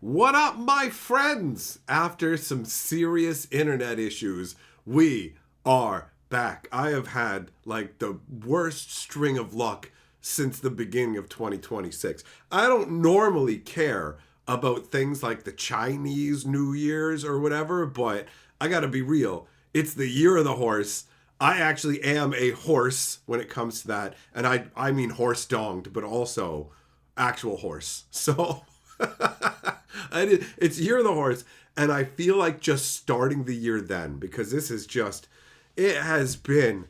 What up, my friends? After some serious internet issues, we are back. I have had like the worst string of luck since the beginning of 2026. I don't normally care about things like the Chinese New Year's or whatever, but I gotta be real. It's the year of the horse. I actually am a horse when it comes to that. And I mean horse donged, but also actual horse. So it's year of the horse, and I feel like just starting the year then, because this is just, it has been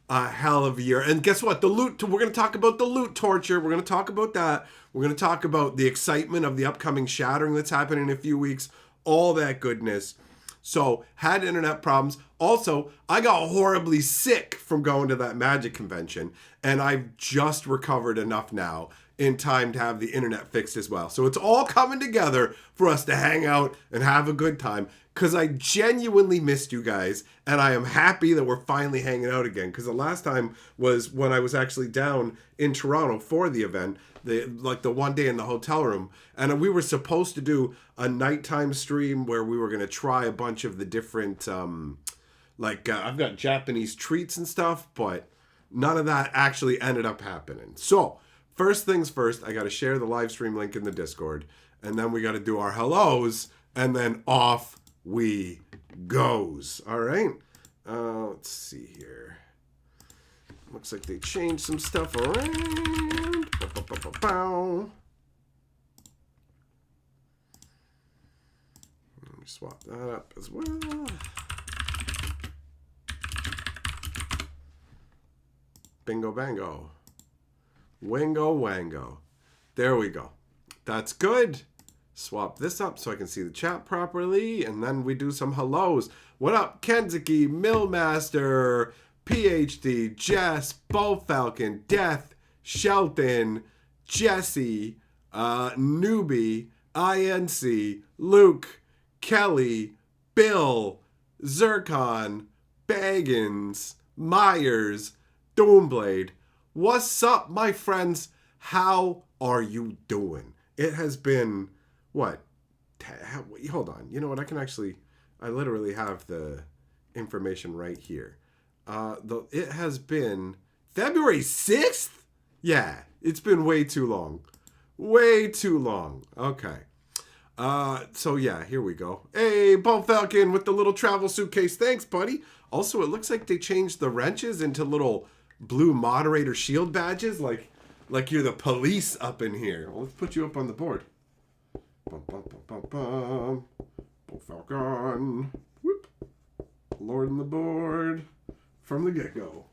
a hell of a year. And guess what? We're going to talk about the loot torture. We're going to talk about that. We're going to talk about the excitement of the upcoming Shattering that's happening in a few weeks, all that goodness. So, had internet problems. Also, I got horribly sick from going to that Magic convention, and I've just recovered enough now in time to have the internet fixed as well. So, it's all coming together for us to hang out and have a good time, because I genuinely missed you guys, and I am happy that we're finally hanging out again, because the last time was when I was actually down in Toronto for the event, the one day in the hotel room, and we were supposed to do a nighttime stream where we were going to try a bunch of the different I've got Japanese treats and stuff, but none of that actually ended up happening. So first things first, I got to share the live stream link in the Discord, and then we got to do our hellos, and then off we goes. All right, let's see here. Looks like they changed some stuff around. Let me swap that up as well. Bingo bango. Wingo wango. There we go. That's good. Swap this up so I can see the chat properly, and then we do some hellos. What up, Kenzuki, Millmaster, PhD, Jess, Bo Falcon, Death, Shelton, Jesse, Newbie, INC, Luke, Kelly, Bill, Zircon, Baggins, Myers, Doomblade. What's up, my friends? How are you doing? It has been, what? Hold on. You know what? I literally have the information right here. It has been February 6th? Yeah, it's been way too long. Way too long. Okay. So yeah, here we go. Hey, Bob Falcon with the little travel suitcase. Thanks, buddy. Also, it looks like they changed the wrenches into little blue moderator shield badges, like you're the police up in here. Well, let's put you up on the board. Bum, bum, bum, bum, bum. Bob Falcon. Whoop. Lord on the board from the get-go.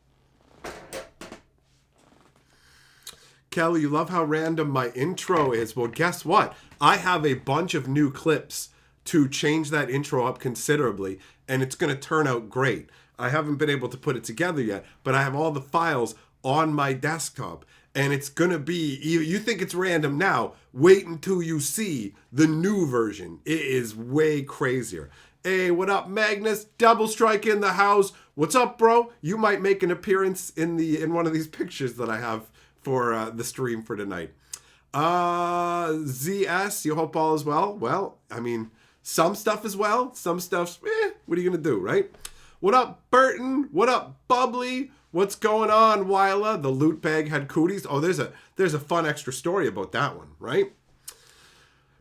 Kelly, you love how random my intro is. Well, guess what? I have a bunch of new clips to change that intro up considerably, and it's going to turn out great. I haven't been able to put it together yet, but I have all the files on my desktop, and it's going to be, you think it's random now, wait until you see the new version. It is way crazier. Hey, what up, Magnus? Double Strike in the house. What's up, bro? You might make an appearance in one of these pictures that I have for the stream for tonight. ZS, you hope all is well? Well, I mean, some stuff is well, some stuff's, what are you going to do, right? What up, Burton? What up, Bubbly? What's going on, Wyla? The loot bag had cooties. Oh, there's a fun extra story about that one, right?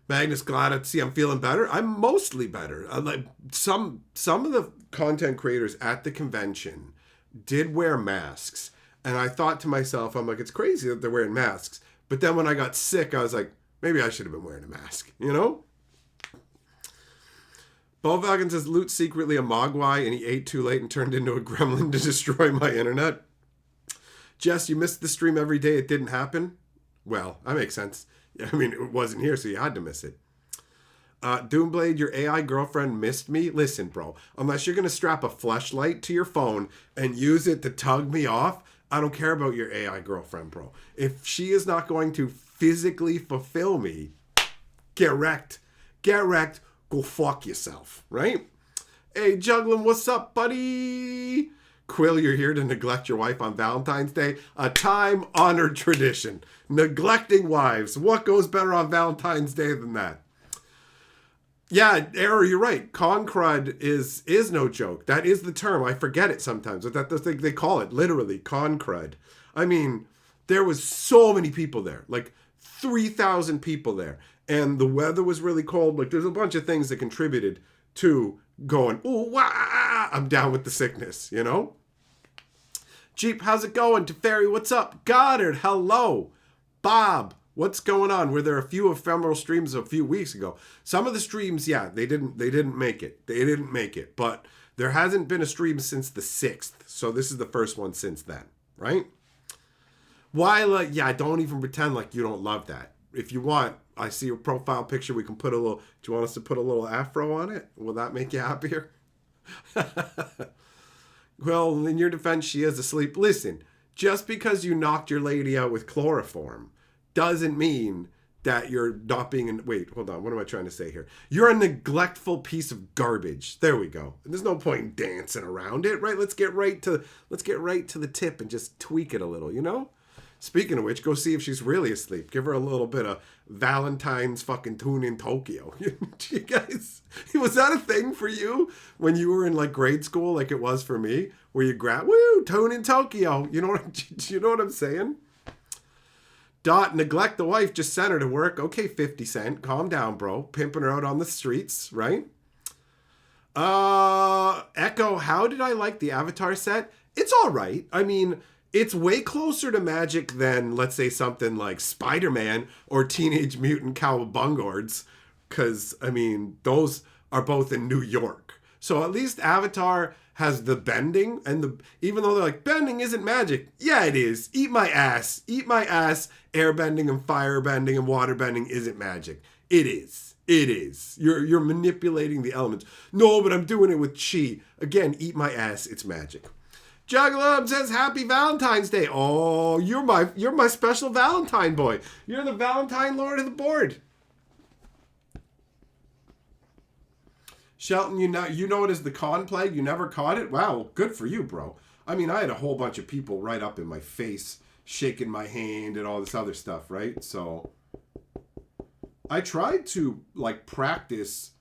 Magnus, glad to see I'm feeling better. I'm mostly better. Like some of the content creators at the convention did wear masks, and I thought to myself, I'm like, it's crazy that they're wearing masks. But then when I got sick, I was like, maybe I should have been wearing a mask, you know? Bo Falcon says, Loot secretly a Mogwai, and he ate too late and turned into a gremlin to destroy my internet. Jess, you missed the stream every day. It didn't happen? Well, that makes sense. I mean, it wasn't here, so you had to miss it. Doomblade, your AI girlfriend missed me? Listen, bro, unless you're going to strap a fleshlight to your phone and use it to tug me off, I don't care about your AI girlfriend, bro. If she is not going to physically fulfill me, get wrecked. Get wrecked. Go fuck yourself, right? Hey, Juggling, what's up, buddy? Quill, you're here to neglect your wife on Valentine's Day. A time-honored tradition. Neglecting wives. What goes better on Valentine's Day than that? Yeah, Error, you're right. Con crud is no joke. That is the term. I forget it sometimes. But that's they call it literally con crud. I mean, there was so many people there, like 3,000 people there, and the weather was really cold. Like there's a bunch of things that contributed to going. Ooh, wah, I'm down with the sickness. You know. Jeep, how's it going? Teferi, what's up? Goddard, hello. Bob, what's going on? Were there a few ephemeral streams a few weeks ago? Some of the streams, yeah, they didn't make it. They didn't make it. But there hasn't been a stream since the 6th. So this is the first one since then, right? While, yeah, don't even pretend like you don't love that. If you want, I see your profile picture. We can put a little, do you want us to put a little afro on it? Will that make you happier? Well, in your defense, she is asleep. Listen, just because you knocked your lady out with chloroform doesn't mean that you're not being an... Wait, hold on. What am I trying to say here? You're a neglectful piece of garbage. There we go. There's no point in dancing around it, right? Let's get right to the tip and just tweak it a little, you know? Speaking of which, go see if she's really asleep. Give her a little bit of Valentine's fucking tune in Tokyo. You guys, was that a thing for you when you were in like grade school, like it was for me, where you grab, woo, tune in Tokyo? You know what I'm saying? Dot, neglect the wife, just sent her to work. Okay, 50 Cent, calm down, bro. Pimping her out on the streets, right? Echo, how did I like the Avatar set? It's all right. I mean, it's way closer to Magic than, let's say, something like Spider-Man or Teenage Mutant Cowabungards. Because, I mean, those are both in New York. So at least Avatar has the bending. And even though they're like, bending isn't magic. Yeah, it is. Eat my ass. Eat my ass. Airbending and firebending and waterbending isn't magic. It is. It is. You're manipulating the elements. No, but I'm doing it with chi. Again, eat my ass. It's magic. Juggalo says Happy Valentine's Day. Oh, you're my special Valentine boy. You're the Valentine Lord of the board. Shelton, you know it as the con plague. You never caught it? Wow, good for you, bro. I mean, I had a whole bunch of people right up in my face, shaking my hand and all this other stuff, right? So I tried to like practice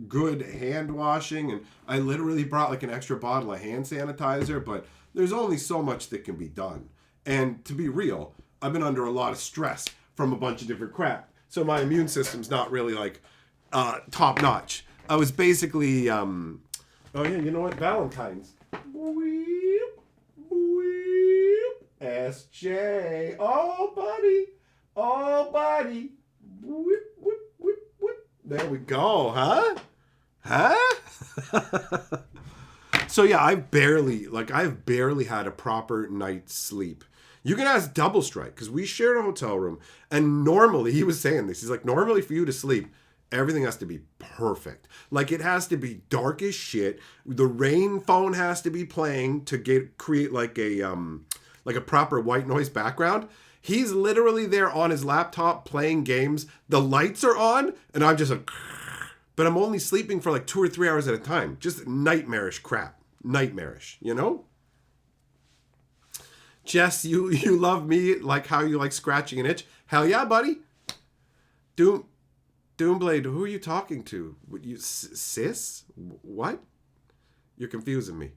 good hand washing, and I literally brought like an extra bottle of hand sanitizer, but there's only so much that can be done. And to be real, I've been under a lot of stress from a bunch of different crap. So my immune system's not really like top notch. I was basically, oh yeah, you know what? Valentine's. Weep, weep, SJ. Oh, buddy. Oh, buddy. Whip, whip, whip, whip. There we go, huh? Huh? So yeah, I've barely had a proper night's sleep. You can ask Double Strike, because we shared a hotel room, and normally, he was saying this, he's like, normally for you to sleep, everything has to be perfect. Like, it has to be dark as shit. The rain phone has to be playing to create like a proper white noise background. He's literally there on his laptop playing games. The lights are on, and I'm just like, but I'm only sleeping for like 2 or 3 hours at a time. Just nightmarish crap. Nightmarish, you know? Jess, you love me like how you like scratching an itch. Hell yeah, buddy. Doomblade, who are you talking to? You sis? What? You're confusing me.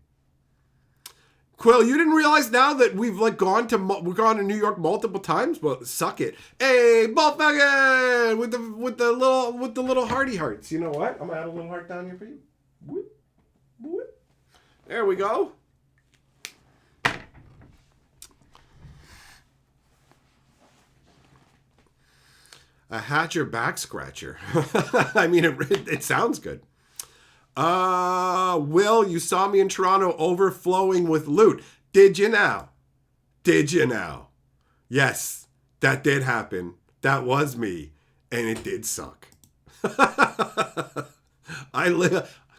Quill, you didn't realize now that we've like gone to New York multiple times? Well, suck it. Hey, Boltwagon with the little hearty hearts. You know what? I'm gonna add a little heart down here for you. Whoop, whoop. There we go. A Hatcher back scratcher. I mean, it sounds good. Will, you saw me in Toronto overflowing with loot. Did you now? Did you now? Yes, that did happen. That was me. And it did suck.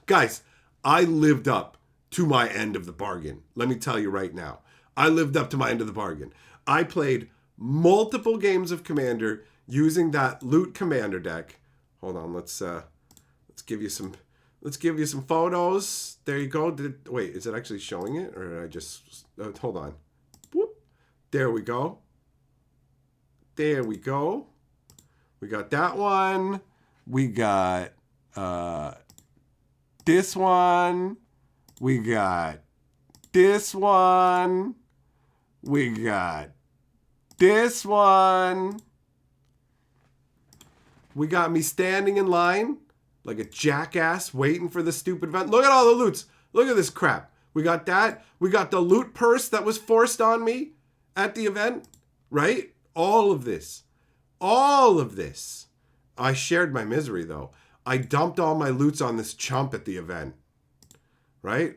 Guys, I lived up to my end of the bargain. Let me tell you right now. I lived up to my end of the bargain. I played multiple games of Commander using that loot commander deck. Hold on, let's give you some photos. There you go. Wait, is it actually showing it, or did I just hold on? Whoop. There we go. There we go. We got that one. We got This one. We got this one. We got this one. We got me standing in line like a jackass waiting for the stupid event. Look at all the loots. Look at this crap. We got that. We got the loot purse that was forced on me at the event, right? All of this. All of this. I shared my misery, though. I dumped all my loots on this chump at the event, right?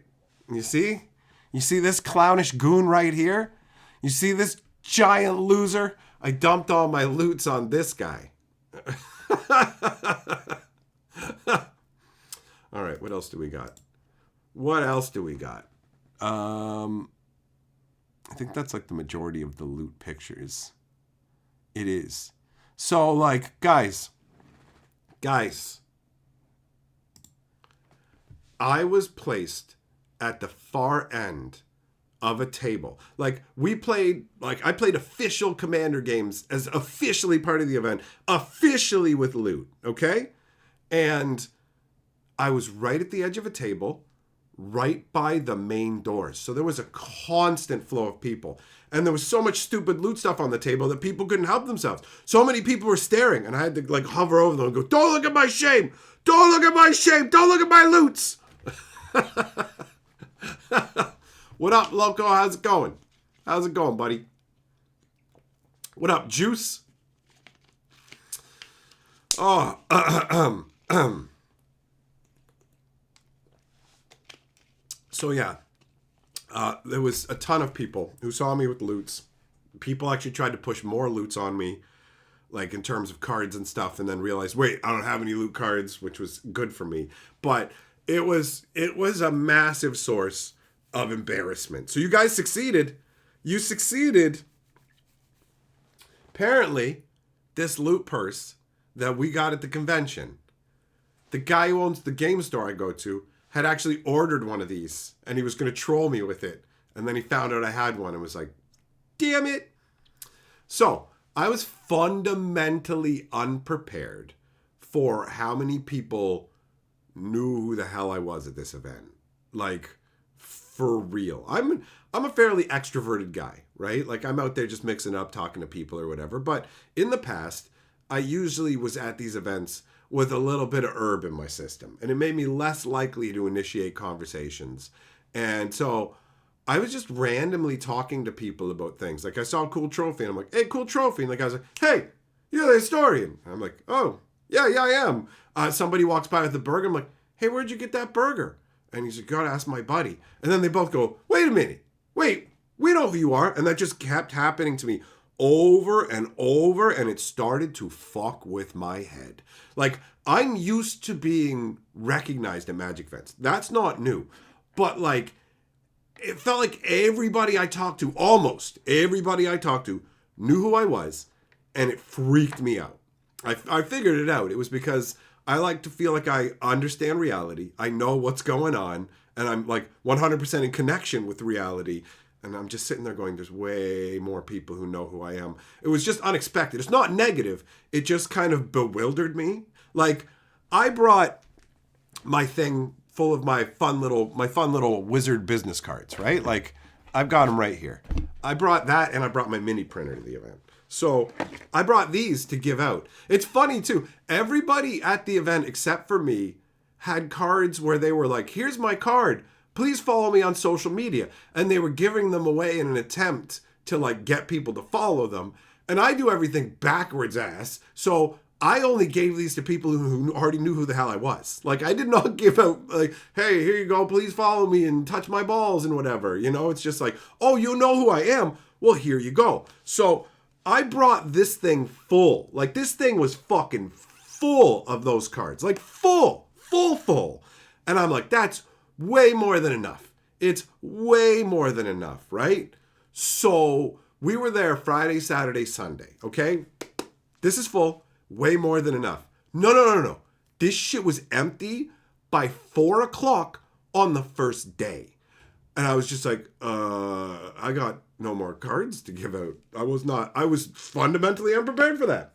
You see? You see this clownish goon right here? You see this giant loser? I dumped all my loots on this guy. All right, what else do we got? What else do we got? I think that's like the majority of the loot pictures. It is. So, like, guys, I was placed at the far end of a table. Like, I played official Commander games as officially part of the event, officially with loot, okay? And I was right at the edge of a table, right by the main doors. So there was a constant flow of people. And there was so much stupid loot stuff on the table that people couldn't help themselves. So many people were staring, and I had to like hover over them and go, "Don't look at my shame! Don't look at my shame! Don't look at my loots!" What up, Loco? How's it going? How's it going, buddy? What up, Juice? Oh, so yeah, there was a ton of people who saw me with loots. People actually tried to push more loots on me, like in terms of cards and stuff, and then realized, wait, I don't have any loot cards, which was good for me. But it was a massive source of embarrassment. So you guys succeeded. You succeeded. Apparently, this loot purse that we got at the convention, the guy who owns the game store I go to had actually ordered one of these, and he was going to troll me with it. And then he found out I had one and was like, damn it. So I was fundamentally unprepared for how many people knew who the hell I was at this event. Like, for real. I'm a fairly extroverted guy, right? Like, I'm out there just mixing up, talking to people or whatever. But in the past, I usually was at these events with a little bit of herb in my system. And it made me less likely to initiate conversations. And so I was just randomly talking to people about things. Like, I saw a cool trophy, and I'm like, hey, cool trophy. And the guy's like, hey, you're the historian. And I'm like, oh, yeah, I am. Somebody walks by with a burger. I'm like, hey, where'd you get that burger? And he's like, gotta ask my buddy. And then they both go, wait a minute. Wait, we know who you are. And that just kept happening to me over and over, and it started to fuck with my head. Like, I'm used to being recognized at Magic events. That's not new. But, like, it felt like everybody I talked to, almost everybody I talked to, knew who I was, and it freaked me out. I figured it out. It was because I like to feel like I understand reality. I know what's going on, and I'm, like, 100% in connection with reality. And I'm just sitting there going, there's way more people who know who I am. It was just unexpected. It's not negative. It just kind of bewildered me. Like, I brought my thing full of my fun little wizard business cards, right? Like, I've got them right here. I brought that, and I brought my mini printer to the event. So I brought these to give out. It's funny, too. Everybody at the event, except for me, had cards where they were like, here's my card. Please follow me on social media. And they were giving them away in an attempt to, like, get people to follow them. And I do everything backwards ass. So I only gave these to people who already knew who the hell I was. Like, I did not give out, like, hey, here you go, please follow me and touch my balls and whatever. You know, it's just like, oh, you know who I am? Well, here you go. So I brought this thing full. Like, this thing was fucking full of those cards. Like, full. And I'm like, that's way more than enough. It's way more than enough, right? So we were there Friday, Saturday, Sunday, okay? This is full. Way more than enough. No. This shit was empty by 4 o'clock on the first day. And I was just like, I got no more cards to give out. I was fundamentally unprepared for that.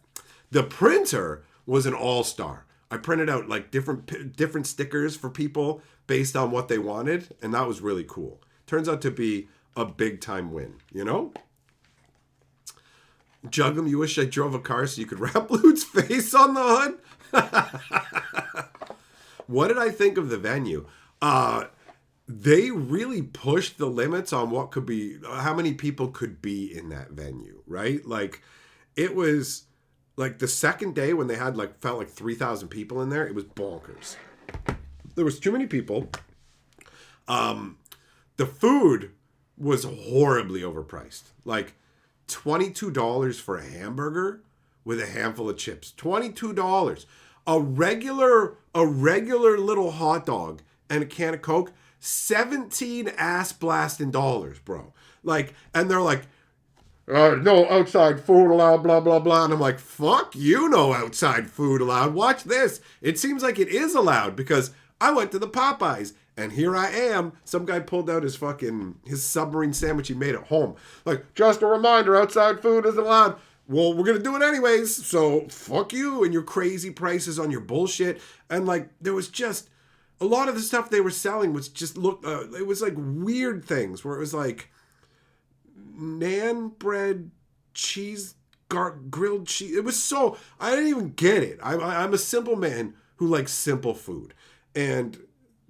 The printer was an all-star. I printed out like different stickers for people based on what they wanted, and that was really cool. Turns out to be a big time win, you know? Jug'em, you wish I drove a car so you could wrap Lude's face on the hood? What did I think of the venue? They really pushed the limits on what could be, how many people could be in that venue, right? Like, it was like the second day when they had like, felt like 3,000 people in there, it was bonkers. There was too many people. The food was horribly overpriced. Like, $22 for a hamburger with a handful of chips. $22. A regular little hot dog and a can of Coke, 17 ass blasting dollars, bro. Like, and they're like, no outside food allowed, blah, blah, blah. And I'm like, fuck you, no outside food allowed. Watch this. It seems like it is allowed because I went to the Popeyes and here I am. Some guy pulled out his submarine sandwich he made at home. Like, just a reminder, outside food isn't allowed. Well, we're going to do it anyways. So fuck you and your crazy prices on your bullshit. And like, there was just a lot of the stuff they were selling was just it was like weird things where it was like naan bread, cheese, grilled cheese. It was so, I didn't even get it. I'm a simple man who likes simple food. And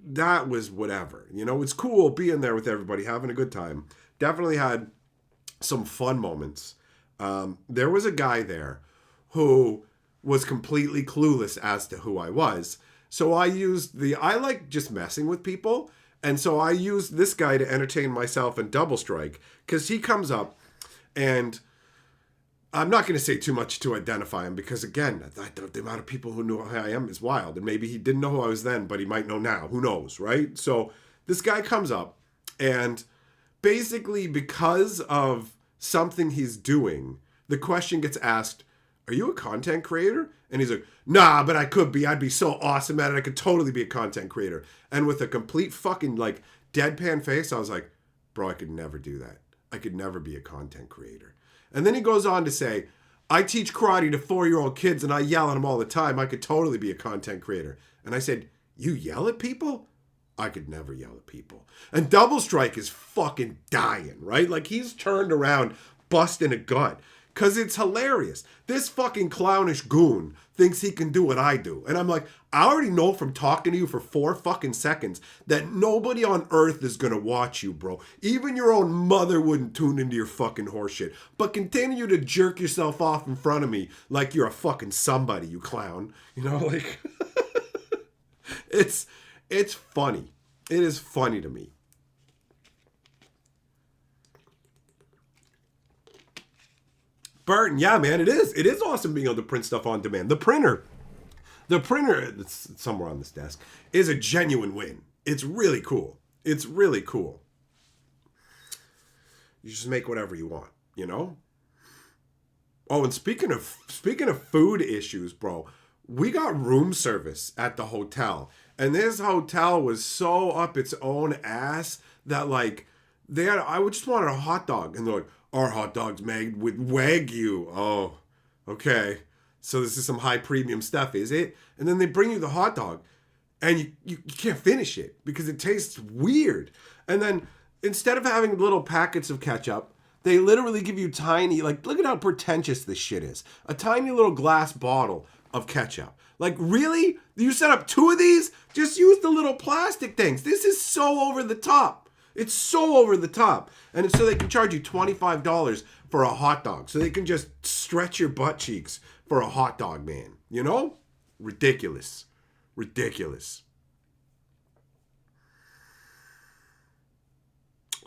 that was whatever. You know, it's cool being there with everybody, having a good time. Definitely had some fun moments. There was a guy there who was completely clueless as to who I was. So I like just messing with people. And so I used this guy to entertain myself in Double Strike because he comes up and I'm not going to say too much to identify him because, again, the amount of people who know who I am is wild. And maybe he didn't know who I was then, but he might know now. Who knows, right? So this guy comes up and basically because of something he's doing, the question gets asked, are you a content creator? And he's like, nah, but I could be. I'd be so awesome at it. I could totally be a content creator. And with a complete fucking like deadpan face, I was like, bro, I could never do that. I could never be a content creator. And then he goes on to say, I teach karate to 4-year-old kids and I yell at them all the time. I could totally be a content creator. And I said, you yell at people? I could never yell at people. And Double Strike is fucking dying, right? Like he's turned around, busting a gut. Because it's hilarious. This fucking clownish goon thinks he can do what I do. And I'm like, I already know from talking to you for 4 fucking seconds that nobody on earth is going to watch you, bro. Even your own mother wouldn't tune into your fucking horseshit. But continue to jerk yourself off in front of me like you're a fucking somebody, you clown. You know, like... It's funny. It is funny to me. Burton, yeah, man, it is. It is awesome being able to print stuff on demand. The printer, it's somewhere on this desk, is a genuine win. It's really cool. It's really cool. You just make whatever you want, you know? Oh, and speaking of food issues, bro, we got room service at the hotel. And this hotel was so up its own ass that like I just wanted a hot dog. And they're like, our hot dog's made with Wagyu. Oh, okay. So this is some high premium stuff, is it? And then they bring you the hot dog and you can't finish it because it tastes weird. And then instead of having little packets of ketchup, they literally give you tiny, like, look at how pretentious this shit is. A tiny little glass bottle of ketchup. Like, really? You set up 2 of these? Just use the little plastic things. This is so over the top. It's so over the top. And so they can charge you $25 for a hot dog. So they can just stretch your butt cheeks for a hot dog, man. You know? Ridiculous. Ridiculous.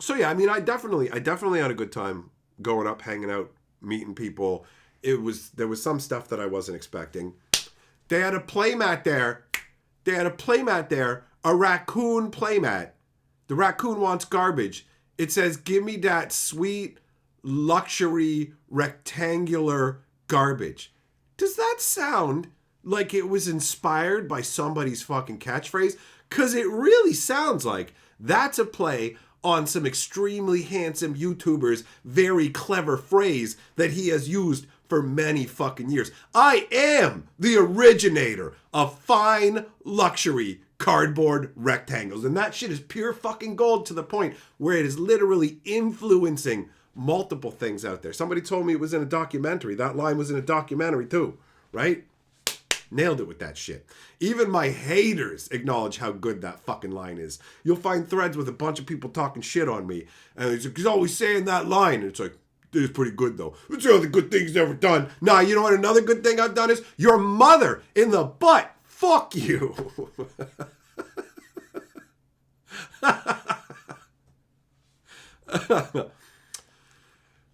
So yeah, I mean, I definitely had a good time going up, hanging out, meeting people. There was some stuff that I wasn't expecting. They had a playmat there. A raccoon playmat. The raccoon wants garbage. It says, give me that sweet, luxury, rectangular garbage. Does that sound like it was inspired by somebody's fucking catchphrase? Because it really sounds like that's a play on some extremely handsome YouTuber's very clever phrase that he has used for many fucking years. I am the originator of fine luxury cardboard rectangles. And that shit is pure fucking gold to the point where it is literally influencing multiple things out there. Somebody told me it was in a documentary. That line was in a documentary too, right? Nailed it with that shit. Even my haters acknowledge how good that fucking line is. You'll find threads with a bunch of people talking shit on me. And he's always saying that line. And it's like, it's pretty good though. It's the other good thing he's ever done. Nah, you know what another good thing I've done is? Your mother in the butt. Fuck you.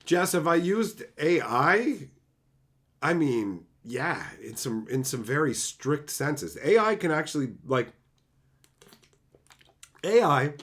Jess, have I used AI? I mean, yeah, in some very strict senses. AI can actually, AI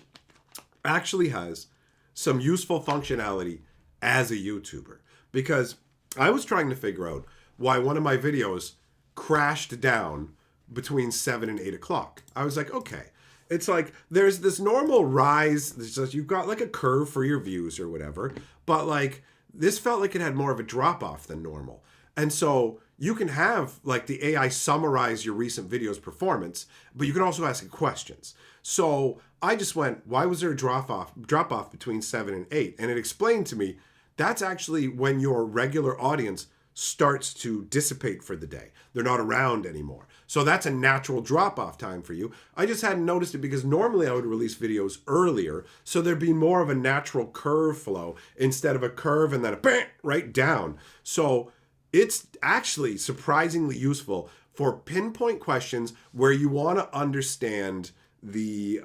actually has some useful functionality as a YouTuber. Because I was trying to figure out why one of my videos crashed down between 7 and 8 o'clock. I was like, okay. It's like, there's this normal rise. You've got like a curve for your views or whatever. But like, this felt like it had more of a drop off than normal. And so you can have like the AI summarize your recent video's performance, but you can also ask it questions. So I just went, why was there a drop off between 7 and 8? And it explained to me, that's actually when your regular audience starts to dissipate for the day. They're not around anymore. So that's a natural drop-off time for you. I just hadn't noticed it because normally I would release videos earlier, so there'd be more of a natural curve flow instead of a curve and then a bang right down. So it's actually surprisingly useful for pinpoint questions where you want to understand the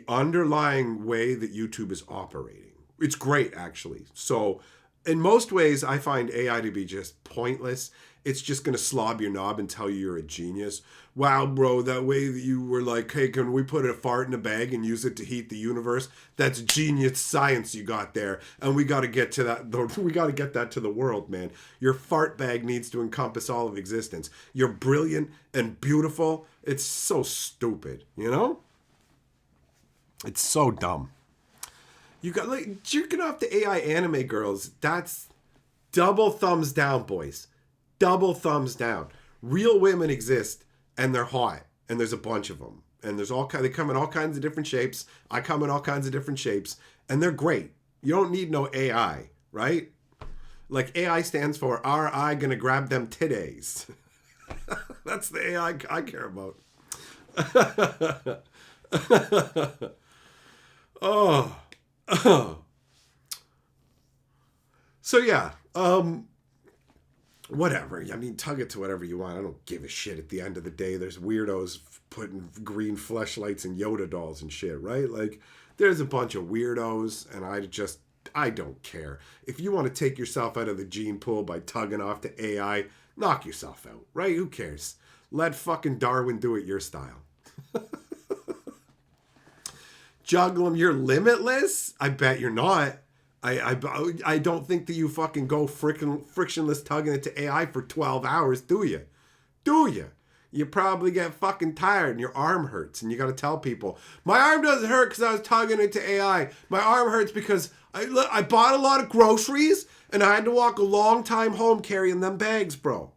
underlying way that YouTube is operating. It's great, actually. So in most ways, I find AI to be just pointless. It's just going to slob your knob and tell you you're a genius. Wow, bro, that way that you were like, hey, can we put a fart in a bag and use it to heat the universe? That's genius science you got there. And we got to get to that. We got to get that to the world, man. Your fart bag needs to encompass all of existence. You're brilliant and beautiful. It's so stupid, you know? It's so dumb. You got like jerking off to AI anime girls. That's double thumbs down, boys. Double thumbs down. Real women exist, and they're hot, and there's a bunch of them, and they come in all kinds of different shapes. I come in all kinds of different shapes, and they're great. You don't need no AI, right? Like AI stands for, are I gonna grab them titties? That's the AI I care about. Oh. So yeah, whatever. I mean, tug it to whatever you want. I don't give a shit at the end of the day. There's weirdos putting green fleshlights and Yoda dolls and shit, right? Like, there's a bunch of weirdos, and I don't care. If you want to take yourself out of the gene pool by tugging off to AI, knock yourself out, right? Who cares? Let fucking Darwin do it your style. Juggle them, you're limitless? I bet you're not. I don't think that you fucking go frictionless tugging it to AI for 12 hours, do you? Do you? You probably get fucking tired and your arm hurts and you got to tell people, my arm doesn't hurt because I was tugging it to AI. My arm hurts because I bought a lot of groceries and I had to walk a long time home carrying them bags, bro.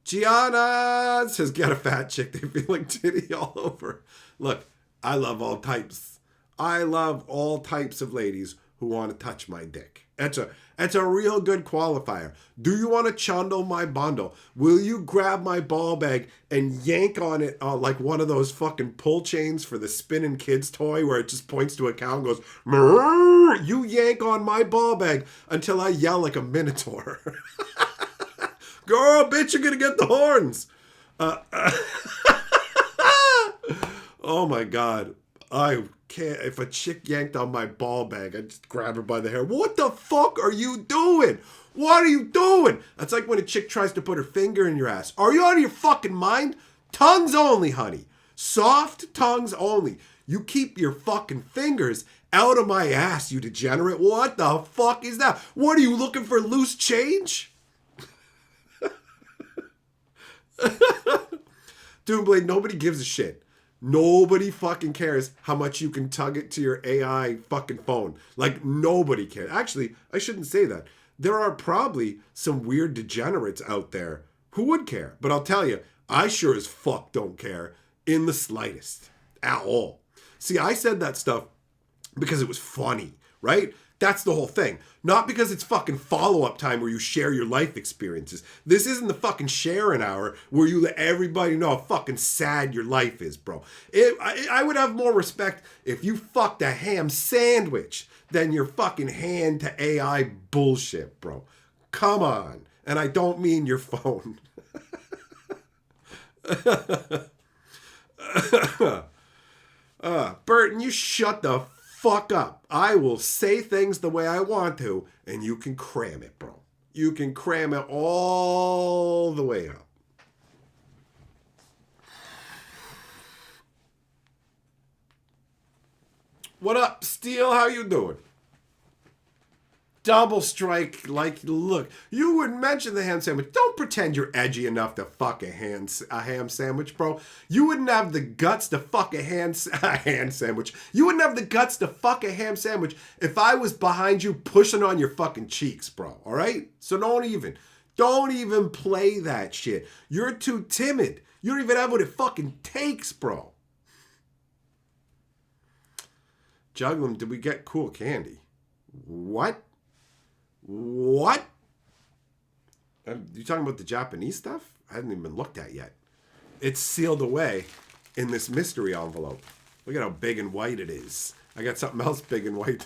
Gianna says, get a fat chick. They feel like titty all over. Look, I love all types. I love all types of ladies who want to touch my dick. That's a real good qualifier. Do you want to chundle my bundle? Will you grab my ball bag and yank on it like one of those fucking pull chains for the spinning kids toy where it just points to a cow and goes, Murr! You yank on my ball bag until I yell like a minotaur. Girl, bitch, you're going to get the horns. Oh my God. I can't. If a chick yanked on my ball bag, I'd just grab her by the hair. What the fuck are you doing? What are you doing? That's like when a chick tries to put her finger in your ass. Are you out of your fucking mind? Tongues only, honey. Soft tongues only. You keep your fucking fingers out of my ass, you degenerate. What the fuck is that? What are you looking for, loose change? Doomblade, nobody gives a shit. Nobody fucking cares how much you can tug it to your AI fucking phone. Like, nobody cares. Actually, I shouldn't say that. There are probably some weird degenerates out there who would care. But I'll tell you, I sure as fuck don't care in the slightest. At all. See, I said that stuff because it was funny, right? That's the whole thing. Not because it's fucking follow-up time where you share your life experiences. This isn't the fucking sharing hour where you let everybody know how fucking sad your life is, bro. I would have more respect if you fucked a ham sandwich than your fucking hand to AI bullshit, bro. Come on. And I don't mean your phone. Burton, you shut the fuck up. I will say things the way I want to, and you can cram it, bro. You can cram it all the way up. What up, Steel? How you doing? Double strike, like, look, you wouldn't mention the ham sandwich. Don't pretend you're edgy enough to fuck a ham sandwich, bro. You wouldn't have the guts to fuck a ham sandwich. You wouldn't have the guts to fuck a ham sandwich if I was behind you pushing on your fucking cheeks, bro, all right? So don't even play that shit. You're too timid. You don't even have what it fucking takes, bro. Juggling, did we get cool candy? What? What? You talking about the Japanese stuff? I hadn't even looked at yet. It's sealed away in this mystery envelope. Look at how big and white it is. I got something else big and white.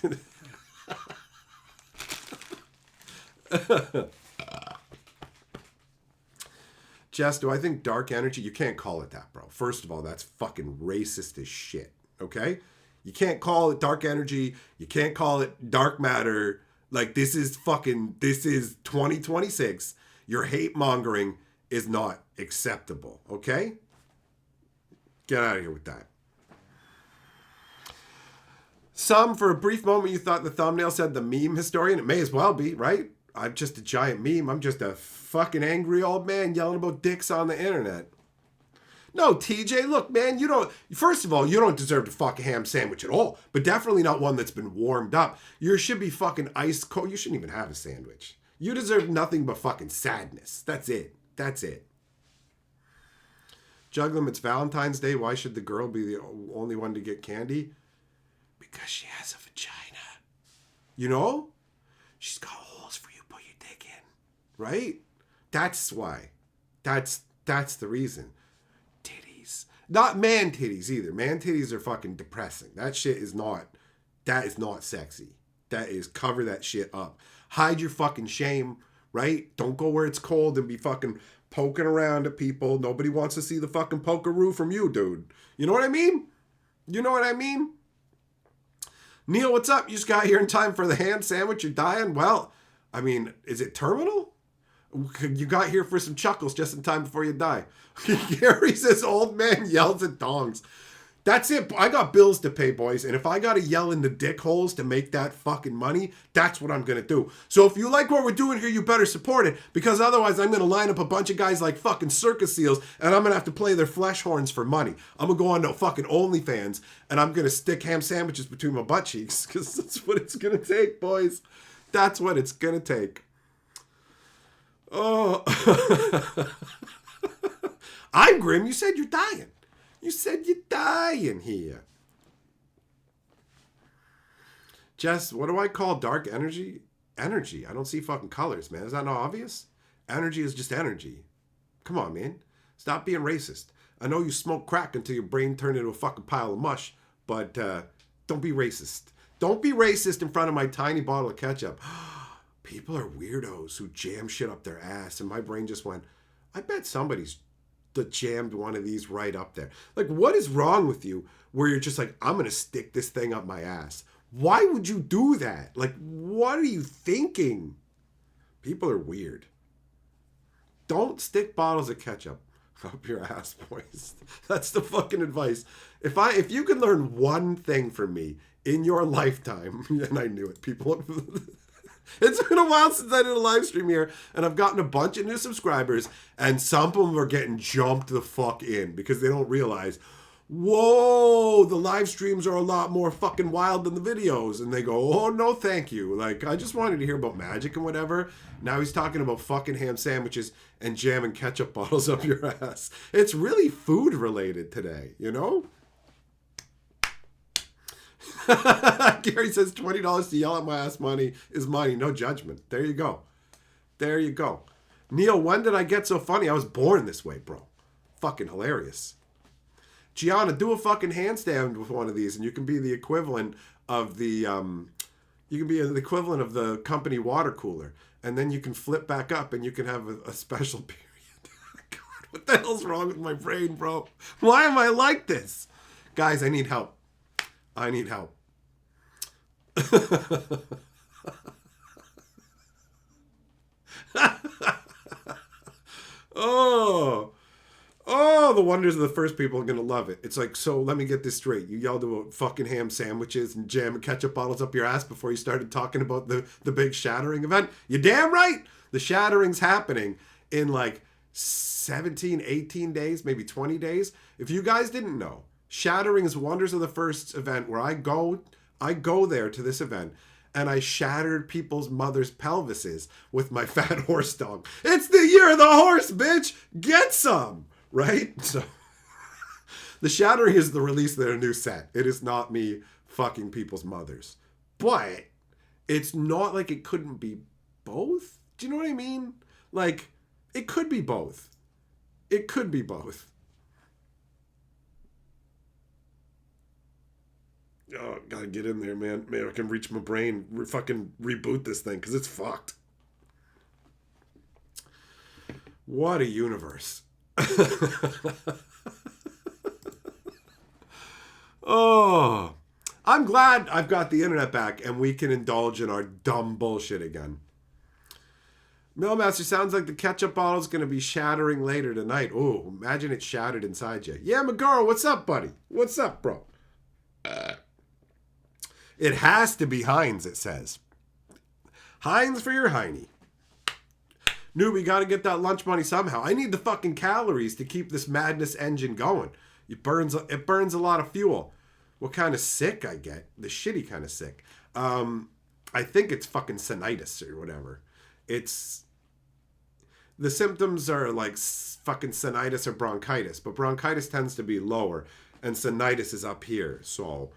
Jess, do I think dark energy? You can't call it that, bro. First of all, that's fucking racist as shit, okay? You can't call it dark energy. You can't call it dark matter. Like, this is 2026. Your hate mongering is not acceptable, okay? Get out of here with that. Some, for a brief moment, you thought the thumbnail said the meme historian. It may as well be, right? I'm just a giant meme. I'm just a fucking angry old man yelling about dicks on the internet. No, TJ, look, man, first of all, you don't deserve to fuck a ham sandwich at all, but definitely not one that's been warmed up. You should be fucking ice cold. You shouldn't even have a sandwich. You deserve nothing but fucking sadness. That's it. That's it. Juggling, it's Valentine's Day. Why should the girl be the only one to get candy? Because she has a vagina. You know? She's got holes for you to put your dick in. Right? That's why. That's the reason. Not man titties either. Man titties are fucking depressing. That is not sexy. That is, cover that shit up. Hide your fucking shame, right? Don't go where it's cold and be fucking poking around at people. Nobody wants to see the fucking pokeroo from you, dude. You know what I mean? You know what I mean? Neil, what's up? You just got here in time for the ham sandwich. You're dying? Well, I mean, is it terminal? You got here for some chuckles just in time before you die. Gary says old man yells at dongs. That's it. I got bills to pay, boys. And if I got to yell in the dick holes to make that fucking money, that's what I'm going to do. So if you like what we're doing here, you better support it. Because otherwise I'm going to line up a bunch of guys like fucking circus seals and I'm going to have to play their flesh horns for money. I'm going to go on to fucking OnlyFans and I'm going to stick ham sandwiches between my butt cheeks. Because that's what it's going to take, boys. That's what it's going to take. Oh. I'm grim. You said you're dying. You said you're dying here. Jess, what do I call dark energy? Energy. I don't see fucking colors, man. Is that not obvious? Energy is just energy. Come on, man. Stop being racist. I know you smoke crack until your brain turned into a fucking pile of mush, but don't be racist. Don't be racist in front of my tiny bottle of ketchup. People are weirdos who jam shit up their ass, and my brain just went, I bet somebody's jammed one of these right up there. Like, what is wrong with you where you're just like, I'm going to stick this thing up my ass? Why would you do that? Like, what are you thinking? People are weird. Don't stick bottles of ketchup up your ass, boys. That's the fucking advice. If you can learn one thing from me in your lifetime, and I knew it, people... It's been a while since I did a live stream here, and I've gotten a bunch of new subscribers, and some of them are getting jumped the fuck in because they don't realize whoa, the live streams are a lot more fucking wild than the videos. And they go, oh, no, thank you. Like, I just wanted to hear about magic and whatever. Now he's talking about fucking ham sandwiches and jam and ketchup bottles up your ass. It's really food related today, you know? Gary says $20 to yell at my ass money is money. No judgment. There you go. There you go. Neil, when did I get so funny? I was born this way, bro. Fucking hilarious. Gianna, do a fucking handstand with one of these, and you can be the equivalent of the company water cooler, and then you can flip back up, and you can have a special period. God, what the hell's wrong with my brain, bro? Why am I like this, guys? I need help. I need help. Oh, the wonders of the first people are going to love it. It's like, so let me get this straight. You yelled about fucking ham sandwiches and jam and ketchup bottles up your ass before you started talking about the big Shattering event? You're damn right. The Shattering's happening in like 17, 18 days, maybe 20 days. If you guys didn't know, Shattering is Wonders of the First event where I go there to this event and I shattered people's mothers' pelvises with my fat horse dog. It's the year of the horse, bitch. Get some. Right? So, the Shattering is the release of their new set. It is not me fucking people's mothers. But it's not like it couldn't be both. Do you know what I mean? Like, it could be both. It could be both. Oh, gotta get in there, man. Man, I can reach my brain. Fucking reboot this thing, because it's fucked. What a universe. Oh, I'm glad I've got the internet back and we can indulge in our dumb bullshit again. Millmaster, sounds like the ketchup bottle's going to be shattering later tonight. Oh, imagine it shattered inside you. Yeah, Magaro, what's up, buddy? What's up, bro? It has to be Heinz, it says. Heinz for your Heine. Newbie, got to get that lunch money somehow. I need the fucking calories to keep this madness engine going. It burns a lot of fuel. What kind of sick I get? The shitty kind of sick. I think it's fucking sinitis or whatever. It's... The symptoms are like fucking sinitis or bronchitis, but bronchitis tends to be lower, and sinitis is up here. So,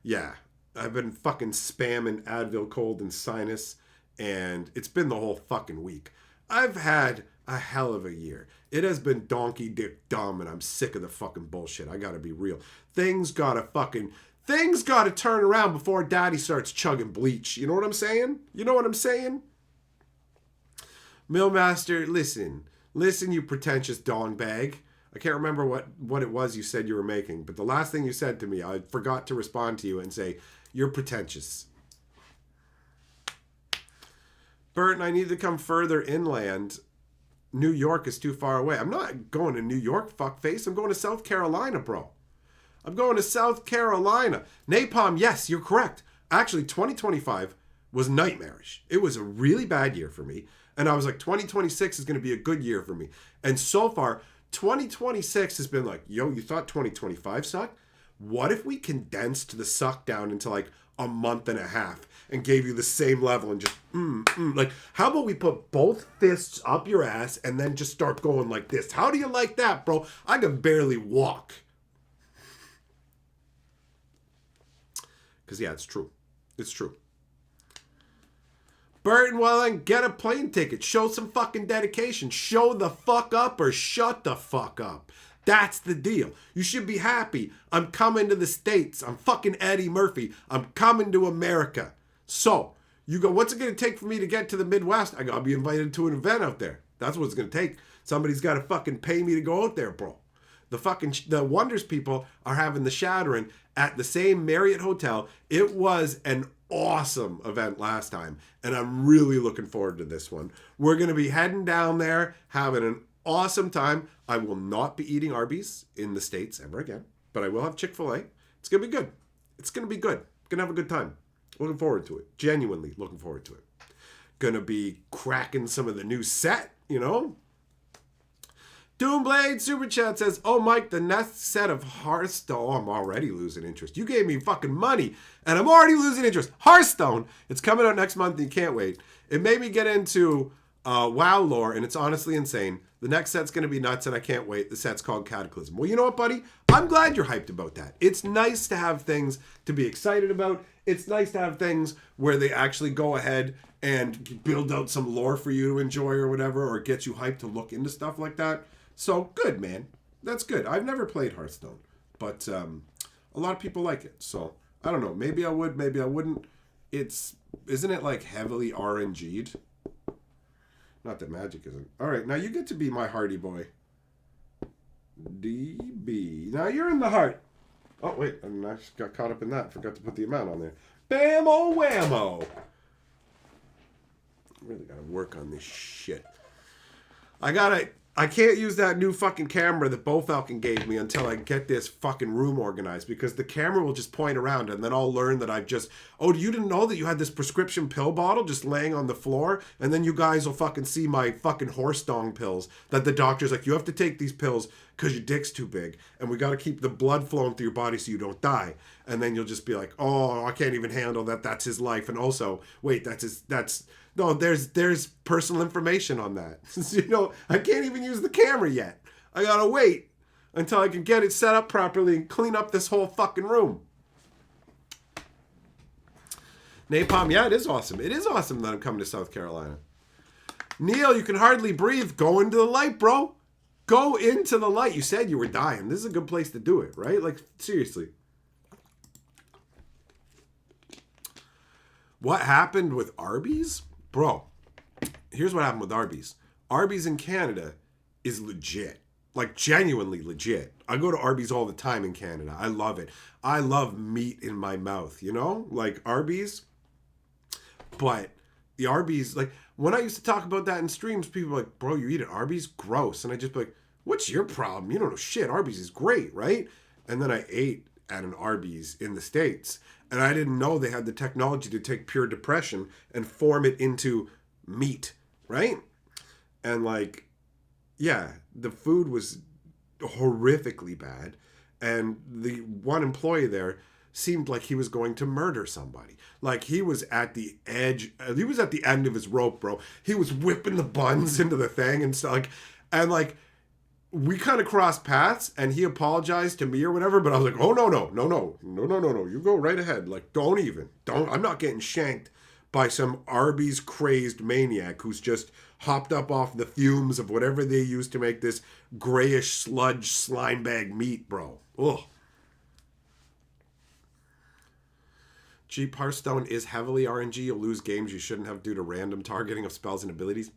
yeah. I've been fucking spamming Advil cold and sinus, and it's been the whole fucking week. I've had a hell of a year. It has been donkey dick dumb, and I'm sick of the fucking bullshit. I gotta be real. Things gotta turn around before daddy starts chugging bleach. You know what I'm saying? You know what I'm saying? Millmaster, listen, you pretentious dong bag. I can't remember what it was you said you were making, but the last thing you said to me, I forgot to respond to you and say, you're pretentious. Burton, I need to come further inland. New York is too far away. I'm not going to New York, fuckface. I'm going to South Carolina, bro. I'm going to South Carolina. Napalm, yes, you're correct. Actually, 2025 was nightmarish. It was a really bad year for me. And I was like, 2026 is going to be a good year for me. And so far, 2026 has been like, yo, you thought 2025 sucked? What if we condensed the suck down into like a month and a half and gave you the same level and just, like, how about we put both fists up your ass and then just start going like this? How do you like that, bro? I can barely walk. Because, yeah, it's true. It's true. Burton, well, then get a plane ticket. Show some fucking dedication. Show the fuck up or shut the fuck up. That's the deal. You should be happy. I'm coming to the States. I'm fucking Eddie Murphy. I'm coming to America. So, you go, what's it going to take for me to get to the Midwest? I got to be invited to an event out there. That's what it's going to take. Somebody's got to fucking pay me to go out there, bro. The Wonders people are having the Shattering at the same Marriott Hotel. It was an awesome event last time, and I'm really looking forward to this one. We're going to be heading down there, having an awesome time. I will not be eating Arby's in the States ever again, but I will have Chick-fil-A. It's going to be good. It's going to be good. Going to have a good time. Looking forward to it. Genuinely looking forward to it. Going to be cracking some of the new set, you know. Doomblade Super Chat says, oh, Mike, the next set of Hearthstone. Oh, I'm already losing interest. You gave me fucking money, and I'm already losing interest. Hearthstone. It's coming out next month, and you can't wait. It made me get into WoW lore, and it's honestly insane. The next set's going to be nuts, and I can't wait. The set's called Cataclysm. Well, you know what, buddy? I'm glad you're hyped about that. It's nice to have things to be excited about. It's nice to have things where they actually go ahead and build out some lore for you to enjoy or whatever, or get you hyped to look into stuff like that. So, good, man. That's good. I've never played Hearthstone, but a lot of people like it. So, I don't know. Maybe I would, maybe I wouldn't. Isn't it like heavily RNG'd? Not that Magic isn't. All right, now you get to be my Hardy boy. DB. Now you're in the heart. Oh, wait. I just got caught up in that. Forgot to put the amount on there. Bam-o whammo. Really got to work on this shit. I can't use that new fucking camera that BoFalcon gave me until I get this fucking room organized, because the camera will just point around and then I'll learn that I've just, oh, you didn't know that you had this prescription pill bottle just laying on the floor? And then you guys will fucking see my fucking horse dong pills that the doctor's like, you have to take these pills because your dick's too big and we got to keep the blood flowing through your body so you don't die. And then you'll just be like, oh, I can't even handle that. That's his life. And also, wait, no, there's personal information on that. You know, I can't even use the camera yet. I gotta wait until I can get it set up properly and clean up this whole fucking room. Napalm, yeah, it is awesome. It is awesome that I'm coming to South Carolina. Neil, you can hardly breathe. Go into the light, bro. Go into the light. You said you were dying. This is a good place to do it, right? Like, seriously. What happened with Arby's? Bro, here's what happened with Arby's. Arby's in Canada is legit. Like, genuinely legit. I go to Arby's all the time in Canada. I love it. I love meat in my mouth, you know? Like, Arby's. But the Arby's, like, when I used to talk about that in streams, people were like, bro, you eat at Arby's? Gross. And I just be like, what's your problem? You don't know shit. Arby's is great, right? And then I ate at an Arby's in the States. And I didn't know they had the technology to take pure depression and form it into meat, right? And like, yeah, the food was horrifically bad. And the one employee there seemed like he was going to murder somebody. Like, he was at the edge. He was at the end of his rope, bro. He was whipping the buns into the thing and stuff. And we kind of crossed paths, and he apologized to me or whatever, but I was like, oh, no. You go right ahead. Like, don't. I'm not getting shanked by some Arby's crazed maniac who's just hopped up off the fumes of whatever they use to make this grayish sludge slime bag meat, bro. Ugh. Cheap Hearthstone is heavily RNG. You'll lose games you shouldn't have due to random targeting of spells and abilities.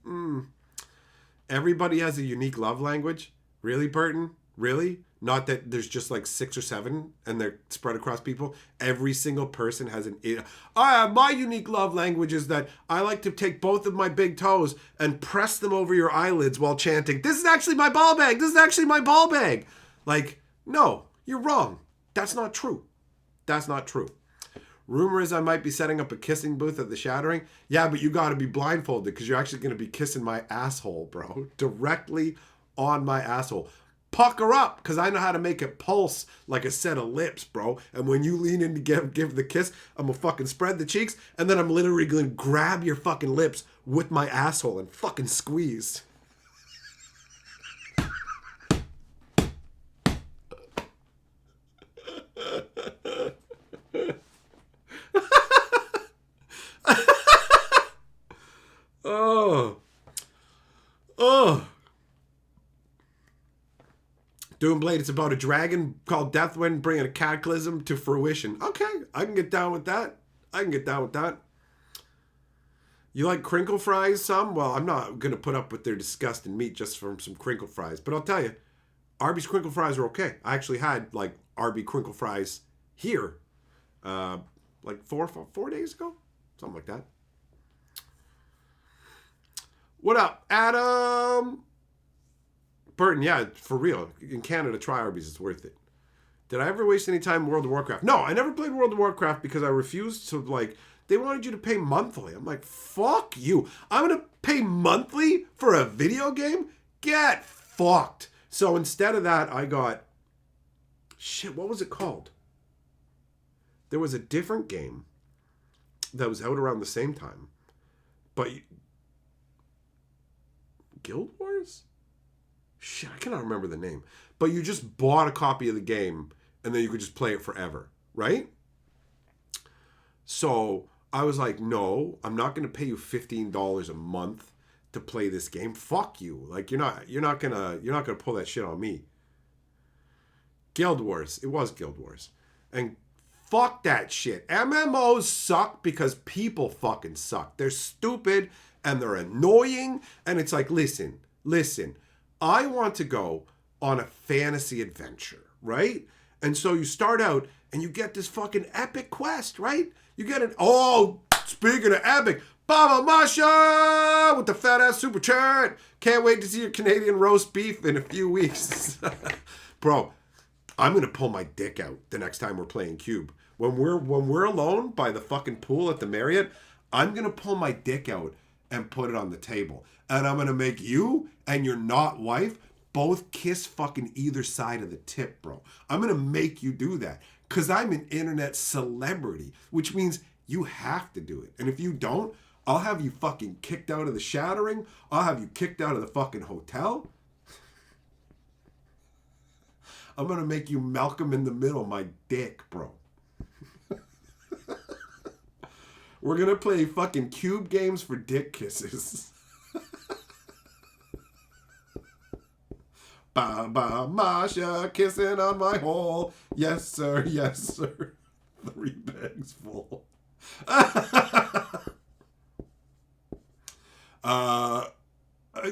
Everybody has a unique love language. Really, Burton? Really? Not that there's just like 6 or 7 and they're spread across people. Every single person has my unique love language is that I like to take both of my big toes and press them over your eyelids while chanting, this is actually my ball bag. This is actually my ball bag. Like, no, you're wrong. That's not true. That's not true. Rumor is I might be setting up a kissing booth at the Shattering. Yeah, but you got to be blindfolded because you're actually going to be kissing my asshole, bro. Directly on my asshole. Pucker up, because I know how to make it pulse like a set of lips, bro. And when you lean in to give the kiss, I'm going to fucking spread the cheeks, and then I'm literally going to grab your fucking lips with my asshole and fucking squeeze. Oh. Doomblade, it's about a dragon called Deathwind bringing a cataclysm to fruition. Okay, I can get down with that. You like crinkle fries some? Well, I'm not going to put up with their disgusting meat just from some crinkle fries. But I'll tell you, Arby's crinkle fries are okay. I actually had, Arby crinkle fries here, 4 days ago? Something like that. What up, Adam? Burton, yeah, for real. In Canada, try Arby's. It's worth it. Did I ever waste any time in World of Warcraft? No, I never played World of Warcraft because I refused to, they wanted you to pay monthly. I'm like, fuck you. I'm going to pay monthly for a video game? Get fucked. So instead of that, I got, shit, what was it called? There was a different game that was out around the same time. But Guild Wars? Shit, I cannot remember the name. But you just bought a copy of the game and then you could just play it forever, right? So I was like, no, I'm not going to pay you $15 a month to play this game. Fuck you. Like you're not gonna pull that shit on me. Guild Wars. It was Guild Wars. And fuck that shit. MMOs suck because people fucking suck. They're stupid and they're annoying. And it's like, listen. I want to go on a fantasy adventure, right? And so you start out and you get this fucking epic quest, right? You get an, oh, speaking of epic, Baba Masha with the fat ass super chat. Can't wait to see your Canadian roast beef in a few weeks. Bro, I'm going to pull my dick out the next time we're playing Cube. When we're alone by the fucking pool at the Marriott, I'm going to pull my dick out and put it on the table. And I'm going to make you and your not wife both kiss fucking either side of the tip, bro. I'm going to make you do that because I'm an internet celebrity, which means you have to do it. And if you don't, I'll have you fucking kicked out of the Shattering. I'll have you kicked out of the fucking hotel. I'm going to make you Malcolm in the Middle, my dick, bro. We're going to play fucking Cube games for dick kisses. Baba Masha kissing on my hole. Yes, sir. Yes, sir. 3 bags full.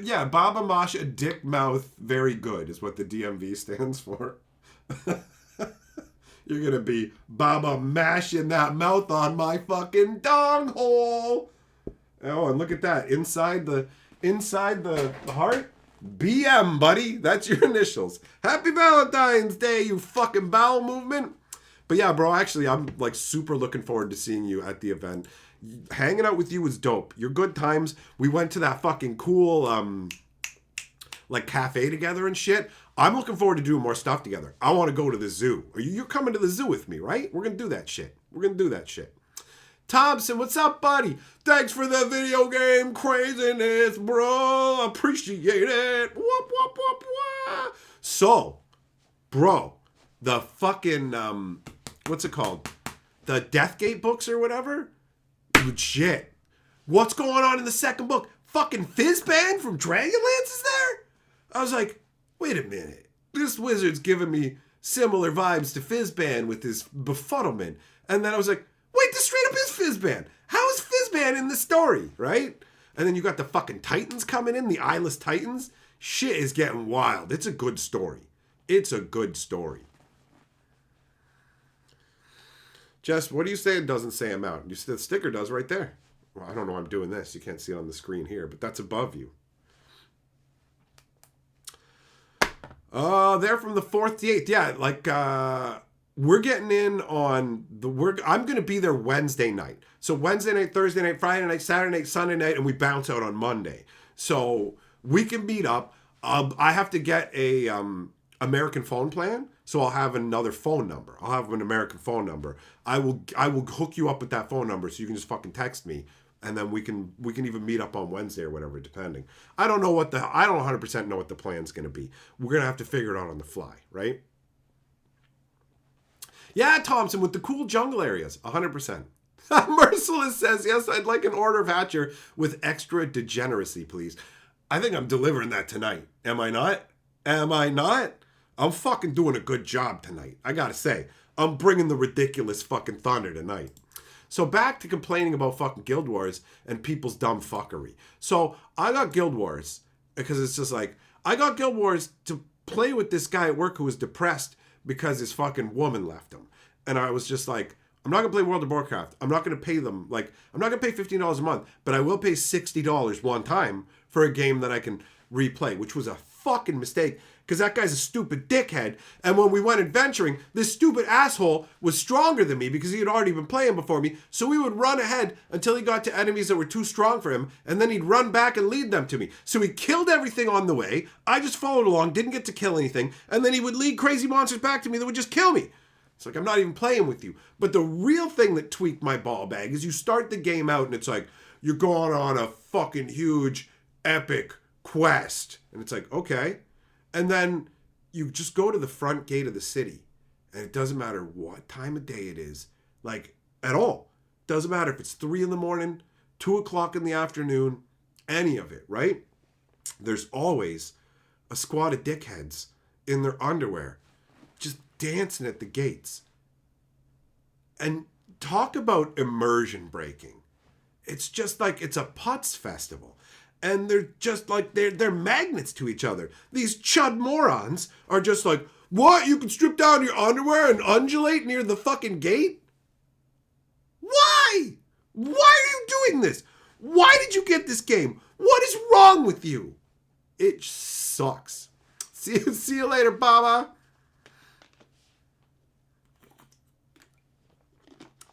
Yeah, Baba Masha, dick mouth, very good is what the DMV stands for. You're going to be Baba mashing that mouth on my fucking dong hole. Oh, and look at that. Inside the heart, BM, buddy. That's your initials. Happy Valentine's Day, you fucking bowel movement. But yeah, bro, actually, I'm like super looking forward to seeing you at the event. Hanging out with you was dope. Your good times. We went to that fucking cool like cafe together and shit. I'm looking forward to doing more stuff together. I want to go to the zoo. You're coming to the zoo with me, right? We're going to do that shit. Thompson, what's up, buddy? Thanks for the video game craziness, bro. Appreciate it. Whoop, whoop, whoop, whoop. So, bro, the fucking, what's it called? The Deathgate books or whatever? Legit. What's going on in the second book? Fucking Fizzband from Dragonlance is there? I was like, wait a minute. This wizard's giving me similar vibes to Fizzband with his befuddlement. And then I was like, wait, this straight up is Fizzband. How is Fizzband in the story, right? And then you got the fucking Titans coming in, the Eyeless Titans. Shit is getting wild. It's a good story. Jess, what do you say it doesn't say amount? You said the sticker does right there. Well, I don't know why I'm doing this. You can't see it on the screen here, but that's above you. They're from the 4th to 8th. Yeah, like, we're getting in on I'm going to be there Wednesday night. So Wednesday night, Thursday night, Friday night, Saturday night, Sunday night, and we bounce out on Monday. So we can meet up. I have to get a American phone plan, so I'll have another phone number. I'll have an American phone number. I will hook you up with that phone number so you can just fucking text me, and then we can even meet up on Wednesday or whatever, depending. I don't 100% know what the plan's going to be. We're going to have to figure it out on the fly, right? Yeah, Thompson, with the cool jungle areas, 100%. Merciless says, yes, I'd like an order of Hatcher with extra degeneracy, please. I think I'm delivering that tonight. Am I not? I'm fucking doing a good job tonight. I gotta say, I'm bringing the ridiculous fucking thunder tonight. So back to complaining about fucking Guild Wars and people's dumb fuckery. So I got Guild Wars because it's just like, I got Guild Wars to play with this guy at work who was depressed because his fucking woman left him. And I was just like, I'm not going to play World of Warcraft. I'm not going to pay them, like, I'm not going to pay $15 a month, but I will pay $60 one time for a game that I can replay, which was a fucking mistake. because that guy's a stupid dickhead. And when we went adventuring, this stupid asshole was stronger than me because he had already been playing before me. So we would run ahead until he got to enemies that were too strong for him, and then he'd run back and lead them to me. So he killed everything on the way. I just followed along, didn't get to kill anything, and then he would lead crazy monsters back to me that would just kill me. It's like, I'm not even playing with you. But the real thing that tweaked my ball bag is you start the game out and it's like, you're going on a fucking huge, epic quest. And it's like, okay. And then you just go to the front gate of the city. And it doesn't matter what time of day it is. Like, at all. Doesn't matter if it's 3 a.m, 2 o'clock in the afternoon, any of it, right? There's always a squad of dickheads in their underwear just dancing at the gates. And talk about immersion breaking. It's just like it's a putz festival. And they're just like, they're magnets to each other. These chud morons are just like, what? You can strip down your underwear and undulate near the fucking gate? Why? Why are you doing this? Why did you get this game? What is wrong with you? It sucks. See you later, Baba.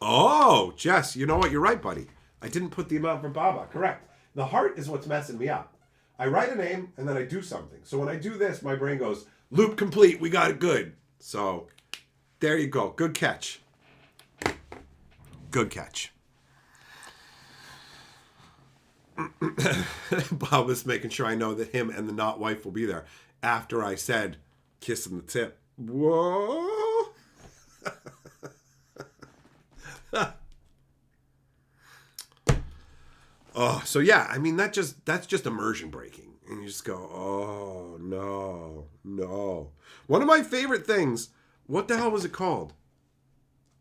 Oh, Jess, you know what? You're right, buddy. I didn't put the amount for Baba. Correct. The heart is what's messing me up. I write a name and then I do something. So when I do this, my brain goes, loop complete. We got it good. So there you go. Good catch. Good catch. Bob is making sure I know that him and the not wife will be there after I said kiss him the tip. Whoa. Oh, so yeah, I mean that's just immersion breaking. And you just go, oh no. One of my favorite things, what the hell was it called?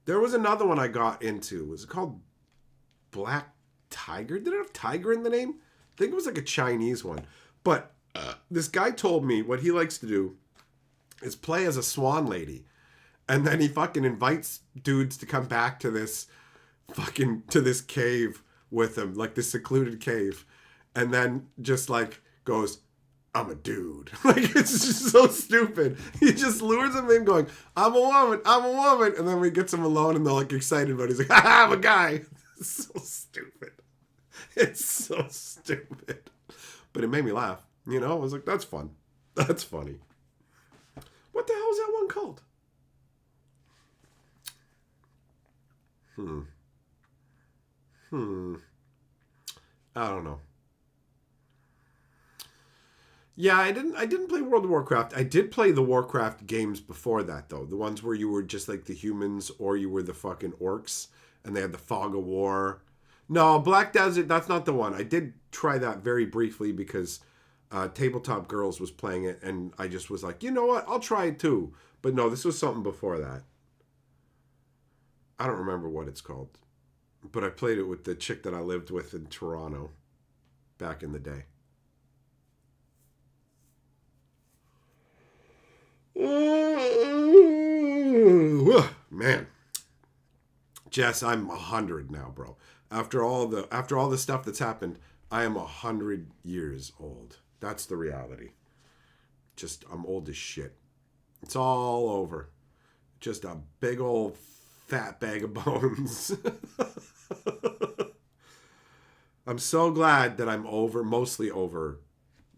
There was another one I got into. Was it called Black Tiger? Did it have tiger in the name? I think it was like a Chinese one. But this guy told me what he likes to do is play as a swan lady. And then he fucking invites dudes to come back to this cave with him, like this secluded cave. And then just like goes, I'm a dude. Like, it's just so stupid. He just lures him in going, I'm a woman. And then we get him alone and they're like excited about it. He's like, haha, I'm a guy. It's so stupid. It's so stupid. But it made me laugh. You know, I was like, that's fun. That's funny. What the hell is that one called? I don't know. Yeah, I didn't play World of Warcraft. I did play the Warcraft games before that, though. The ones where you were just like the humans or you were the fucking orcs and they had the fog of war. No, Black Desert, that's not the one. I did try that very briefly because Tabletop Girls was playing it and I just was like, you know what? I'll try it too. But no, this was something before that. I don't remember what it's called. But I played it with the chick that I lived with in Toronto back in the day. Man. Jess, I'm 100 now, bro. After all the stuff that's happened, I am 100 years old. That's the reality. Just, I'm old as shit. It's all over. Just a big old fat bag of bones. I'm so glad that I'm mostly over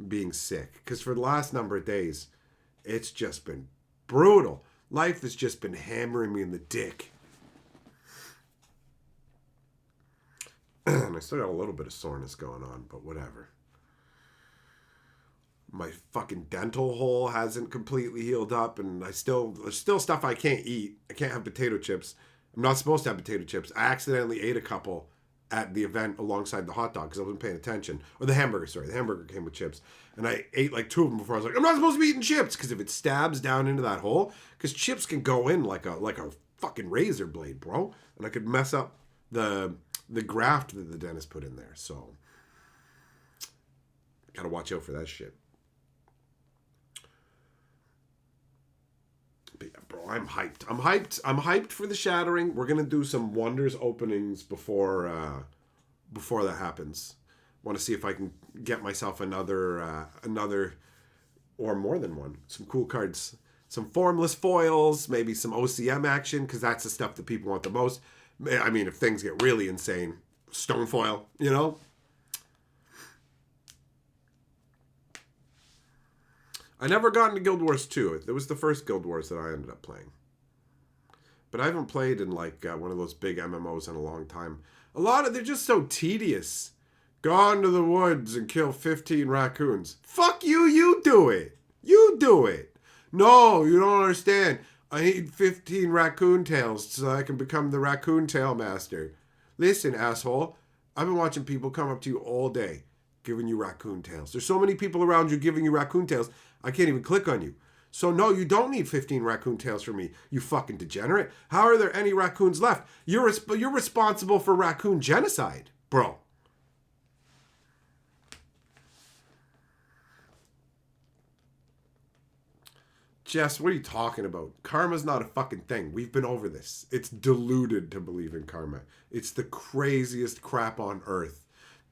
being sick. Because for the last number of days, it's just been brutal. Life has just been hammering me in the dick. And I still got a little bit of soreness going on, but whatever. My fucking dental hole hasn't completely healed up, and there's still stuff I can't eat. I can't have potato chips. I'm not supposed to have potato chips. I accidentally ate a couple at the event alongside the hot dog because I wasn't paying attention. Or the hamburger, sorry. The hamburger came with chips. And I ate like 2 of them before I was like, I'm not supposed to be eating chips. Because if it stabs down into that hole, because chips can go in like a fucking razor blade, bro. And I could mess up the graft that the dentist put in there. So, gotta watch out for that shit. But yeah, bro, I'm hyped. I'm hyped for the Shattering. We're gonna do some Wonders openings before that happens. Want to see if I can get myself another or more than one. Some cool cards. Some formless foils, maybe some OCM action, because that's the stuff that people want the most. I mean, if things get really insane, stone foil, you know? I never got into Guild Wars 2. It was the first Guild Wars that I ended up playing. But I haven't played in like one of those big MMOs in a long time. They're just so tedious. Go into the woods and kill 15 raccoons. Fuck you, you do it. You do it. No, you don't understand. I need 15 raccoon tails so I can become the raccoon tail master. Listen, asshole. I've been watching people come up to you all day giving you raccoon tails. There's so many people around you giving you raccoon tails, I can't even click on you. So no, you don't need 15 raccoon tails from me, you fucking degenerate. How are there any raccoons left? You're responsible for raccoon genocide, bro. Jess, what are you talking about? Karma's not a fucking thing. We've been over this. It's deluded to believe in karma. It's the craziest crap on earth.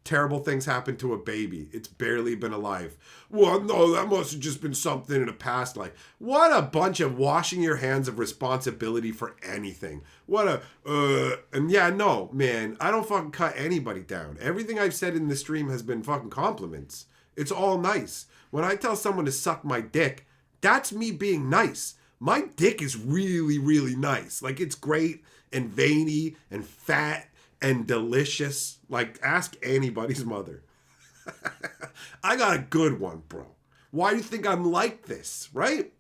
Terrible things happen to a baby. It's barely been alive. Well, no, that must have just been something in a past life. What a bunch of washing your hands of responsibility for anything. And yeah, no, man, I don't fucking cut anybody down. Everything I've said in this stream has been fucking compliments. It's all nice. When I tell someone to suck my dick, that's me being nice. My dick is really, really nice. Like, it's great and veiny and fat and delicious. Like, ask anybody's mother. I got a good one, bro. Why do you think I'm like this, right?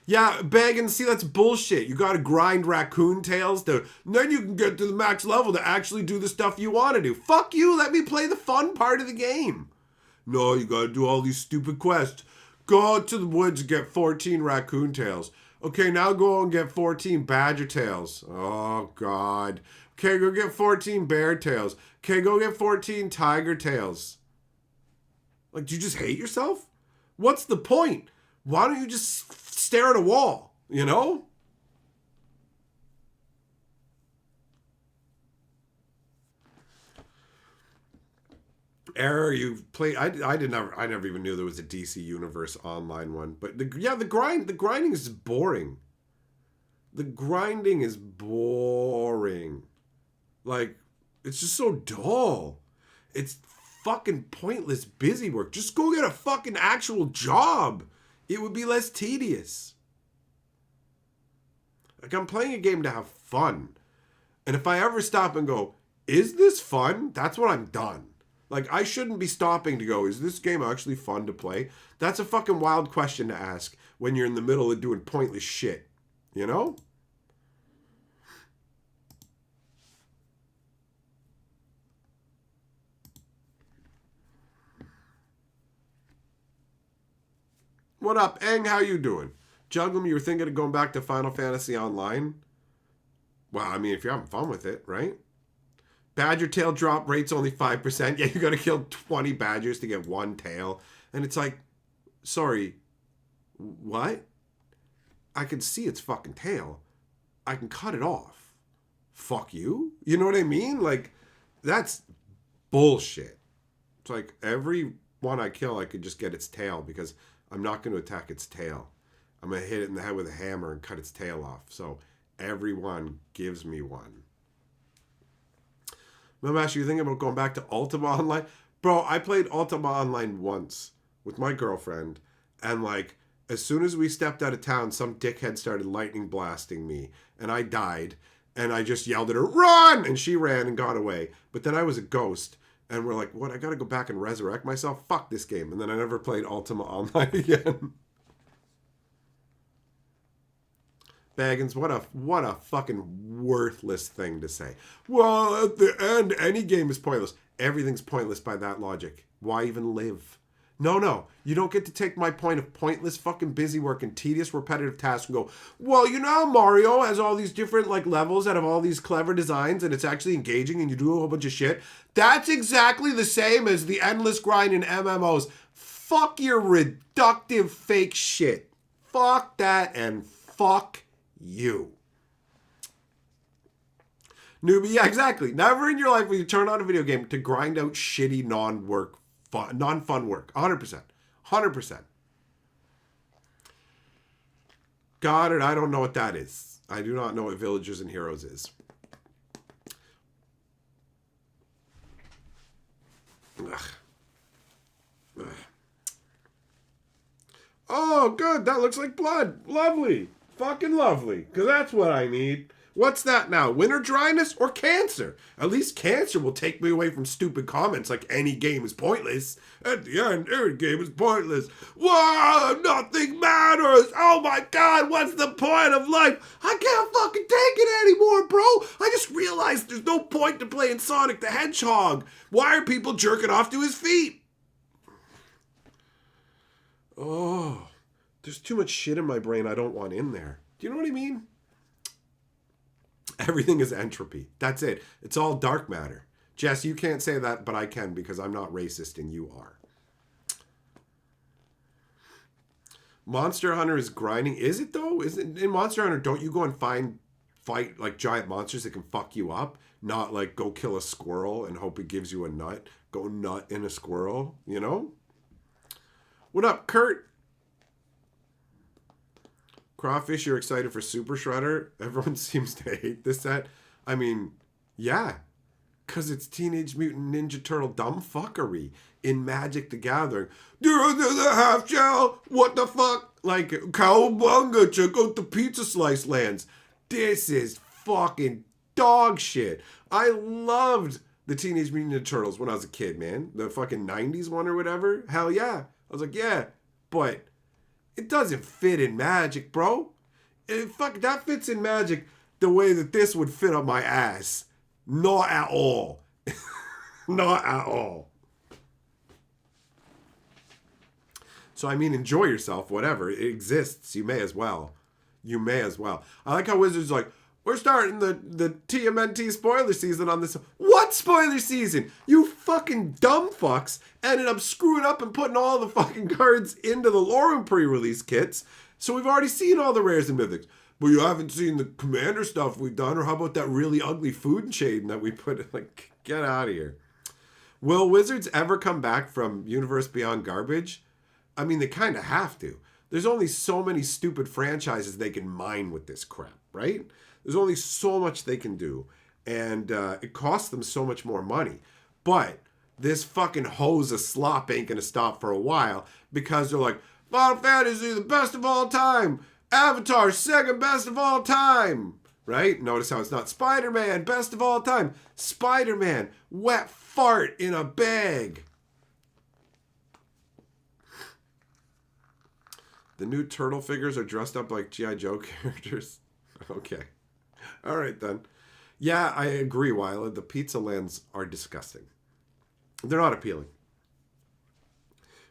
Yeah, Baggins, see, that's bullshit. You gotta grind raccoon tails then you can get to the max level to actually do the stuff you want to do. Fuck you, let me play the fun part of the game. No, you gotta do all these stupid quests. Go out to the woods and get 14 raccoon tails. Okay, now go and get 14 badger tails. Oh, God. Okay, go get 14 bear tails. Okay, go get 14 tiger tails. Like, do you just hate yourself? What's the point? Why don't you just stare at a wall, you know? Error, you've played. I never even knew there was a DC Universe online one. But the grinding is boring. The grinding is boring. Like, it's just so dull. It's fucking pointless busy work. Just go get a fucking actual job. It would be less tedious. Like, I'm playing a game to have fun. And if I ever stop and go, is this fun? That's when I'm done. Like, I shouldn't be stopping to go, is this game actually fun to play? That's a fucking wild question to ask when you're in the middle of doing pointless shit. You know? What up, Eng? How you doing? Juglum, you were thinking of going back to Final Fantasy Online? Well, I mean, if you're having fun with it, right? Badger tail drop rate's only 5%. Yeah, you gotta kill 20 badgers to get one tail. And it's like, sorry, what? I can see its fucking tail. I can cut it off. Fuck you? You know what I mean? Like, that's bullshit. It's like, every one I kill, I could just get its tail because I'm not going to attack its tail. I'm going to hit it in the head with a hammer and cut its tail off. So every one gives me one. Mamash, you thinking about going back to Ultima Online? Bro, I played Ultima Online once with my girlfriend. And like, as soon as we stepped out of town, some dickhead started lightning blasting me. And I died. And I just yelled at her, run! And she ran and got away. But then I was a ghost. And we're like, what? I gotta go back and resurrect myself? Fuck this game. And then I never played Ultima Online again. Baggins, what a fucking worthless thing to say. Well, at the end, any game is pointless. Everything's pointless by that logic. Why even live? No. You don't get to take my point of pointless fucking busy work and tedious repetitive tasks and go, well, you know, Mario has all these different like levels that have all these clever designs and it's actually engaging and you do a whole bunch of shit. That's exactly the same as the endless grind in MMOs. Fuck your reductive fake shit. Fuck that and fuck you. Newbie, yeah, exactly. Never in your life will you turn on a video game to grind out shitty non-fun work. 100%. 100%. Got it. I don't know what that is. I do not know what Villagers and Heroes is. Ugh. Ugh. Oh, good. That looks like blood. Lovely. Fucking lovely. Because that's what I need. What's that now? Winter dryness or cancer? At least cancer will take me away from stupid comments like any game is pointless. At the end, every game is pointless. Whoa, nothing matters. Oh my God, what's the point of life? I can't fucking take it anymore, bro. I just realized there's no point to playing Sonic the Hedgehog. Why are people jerking off to his feet? Oh, there's too much shit in my brain I don't want in there. Do you know what I mean? Everything is entropy. That's it. It's all dark matter. Jess, you can't say that, but I can because I'm not racist and you are. Monster Hunter is grinding. Is it though? Is it in Monster Hunter? Don't you go and fight like giant monsters that can fuck you up? Not like go kill a squirrel and hope it gives you a nut. Go nut in a squirrel, you know? What up, Kurt? Crawfish, you're excited for Super Shredder? Everyone seems to hate this set. I mean, yeah. Because it's Teenage Mutant Ninja Turtle dumbfuckery in Magic the Gathering. You're the half shell. What the fuck? Like, cowabunga, check out the pizza slice lands. This is fucking dog shit. I loved the Teenage Mutant Ninja Turtles when I was a kid, man. The fucking 90s one or whatever. Hell yeah. I was like, yeah. But it doesn't fit in Magic, bro. That fits in Magic the way that this would fit up my ass. Not at all. Not at all. So, I mean, enjoy yourself, whatever. It exists. You may as well. You may as well. I like how Wizards are like, we're starting the TMNT spoiler season on this. What spoiler season? You fucking dumb fucks ended up screwing up and putting all the fucking cards into the Lorem pre-release kits. So we've already seen all the rares and mythics. But you haven't seen the Commander stuff we've done, or how about that really ugly food chain that we put? Like, get out of here. Will Wizards ever come back from Universe Beyond garbage? I mean, they kind of have to. There's only so many stupid franchises they can mine with this crap, right? There's only so much they can do. And it costs them so much more money. But this fucking hose of slop ain't going to stop for a while because they're like, Final Fantasy, the best of all time. Avatar, second best of all time. Right? Notice how it's not Spider-Man, best of all time. Spider-Man, wet fart in a bag. The new turtle figures are dressed up like G.I. Joe characters. Okay. All right, then. Yeah, I agree, Wyla. The pizza lands are disgusting. They're not appealing.